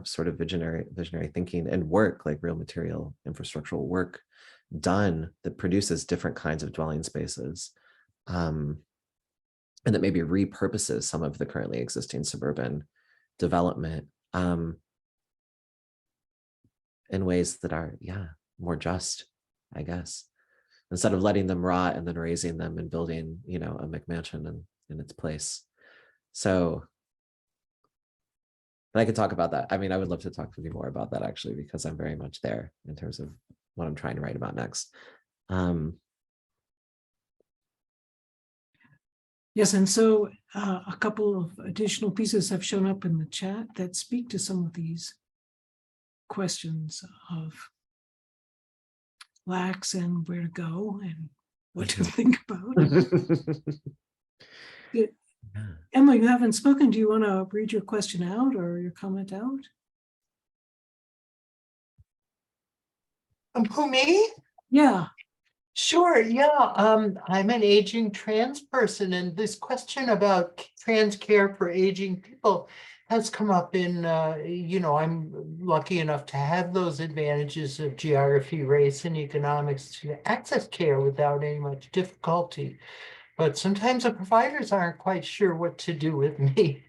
sort of visionary thinking and work, like real material infrastructural work done that produces different kinds of dwelling spaces, and that maybe repurposes some of the currently existing suburban development in ways that are, more just, I guess, instead of letting them rot and then raising them and building, a McMansion in its place. So. And I could talk about that. I mean, I would love to talk with you more about that actually, because I'm very much there in terms of what I'm trying to write about next. Yes, and so a couple of additional pieces have shown up in the chat that speak to some of these questions of lax and where to go and what to think about. Emma, you haven't spoken. Do you want to read your question out or your comment out? Who, me? Yeah. Sure, yeah. I'm an aging trans person, and this question about trans care for aging people has come up in, I'm lucky enough to have those advantages of geography, race, and economics to access care without any much difficulty. But sometimes the providers aren't quite sure what to do with me.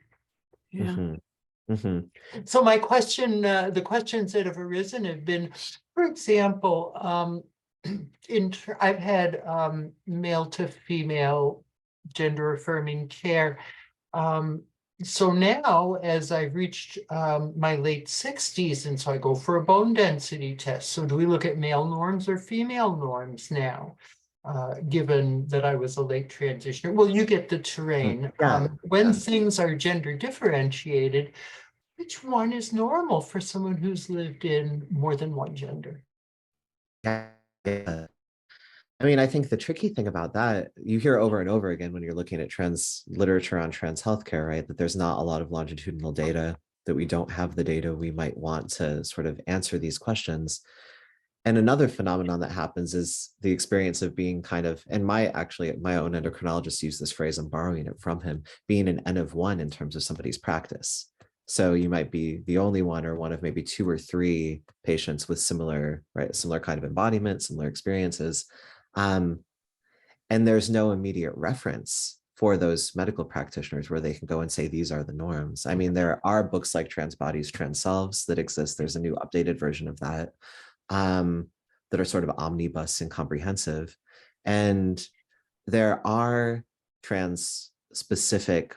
Yeah. Mhm. Mhm. So my question, the questions that have arisen have been, for example, I've had male to female gender affirming care. So now, as I've reached my late 60s, and so I go for a bone density test. So do we look at male norms or female norms now? Given that I was a late transitioner. Well, you get the terrain. Yeah. When Yeah. things are gender differentiated, which one is normal for someone who's lived in more than one gender? Yeah. I mean, I think the tricky thing about that, you hear over and over again when you're looking at trans literature on trans healthcare, right? That there's not a lot of longitudinal data, that we don't have the data we might want to sort of answer these questions. And another phenomenon that happens is the experience of being kind of, and my own endocrinologist used this phrase, I'm borrowing it from him, being an N of one in terms of somebody's practice. So you might be the only one or one of maybe 2 or 3 patients with similar kind of embodiment, similar experiences. And there's no immediate reference for those medical practitioners where they can go and say, these are the norms. I mean, there are books like Trans Bodies, Trans Selves that exist. There's a new updated version of that. That are sort of omnibus and comprehensive. And there are trans specific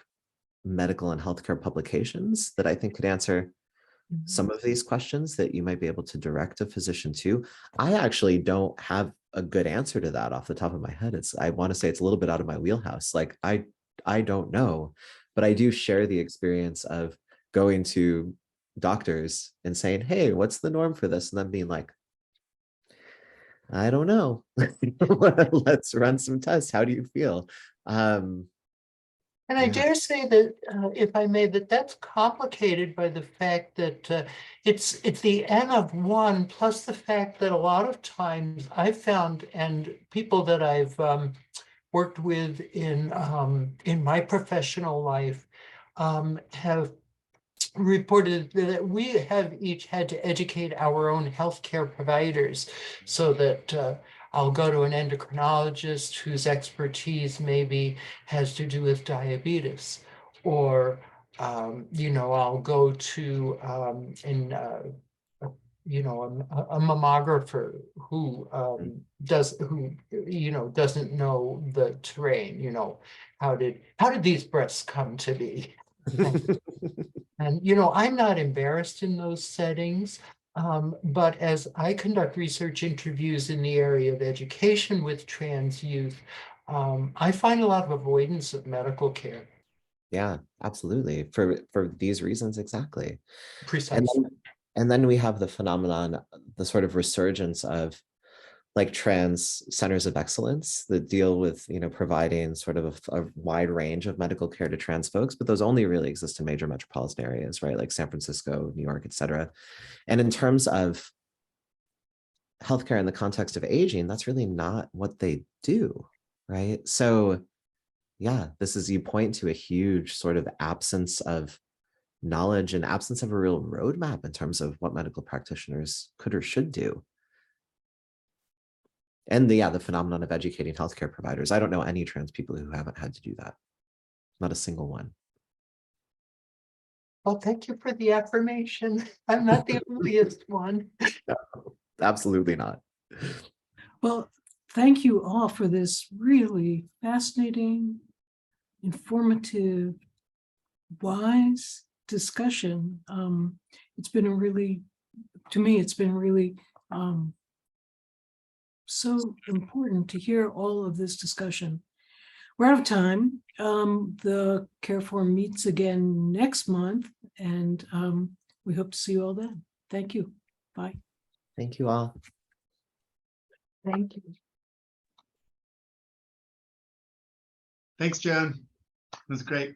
medical and healthcare publications that I think could answer some of these questions that you might be able to direct a physician to. I actually don't have a good answer to that off the top of my head. I want to say it's a little bit out of my wheelhouse. Like I don't know, but I do share the experience of going to doctors and saying, hey, what's the norm for this? And then being like, I don't know. Let's run some tests. How do you feel? And I Yeah. dare say that, if I may, that's complicated by the fact that it's the N of one, plus the fact that a lot of times I've found, and people that I've worked with in my professional life have reported that we have each had to educate our own healthcare providers, so that I'll go to an endocrinologist whose expertise maybe has to do with diabetes, or I'll go to a mammographer who doesn't know the terrain. How did these breasts come to be? And, I'm not embarrassed in those settings, but as I conduct research interviews in the area of education with trans youth, I find a lot of avoidance of medical care. Yeah, absolutely. For these reasons, exactly. Precisely. And then we have the phenomenon, the sort of resurgence of like trans centers of excellence that deal with, providing sort of a wide range of medical care to trans folks, but those only really exist in major metropolitan areas, right? Like San Francisco, New York, et cetera. And in terms of healthcare in the context of aging, that's really not what they do, right? So yeah, you point to a huge sort of absence of knowledge and absence of a real roadmap in terms of what medical practitioners could or should do. And the phenomenon of educating healthcare providers. I don't know any trans people who haven't had to do that. Not a single one. Well, thank you for the affirmation. I'm not the onlyest one. No, absolutely not. Well, thank you all for this really fascinating, informative, wise discussion. It's been to me, it's been really so important to hear all of this discussion. We're out of time. The Care Forum meets again next month, and we hope to see you all then. Thank you. Bye. Thank you all. Thank you. Thanks, Joan. It was great.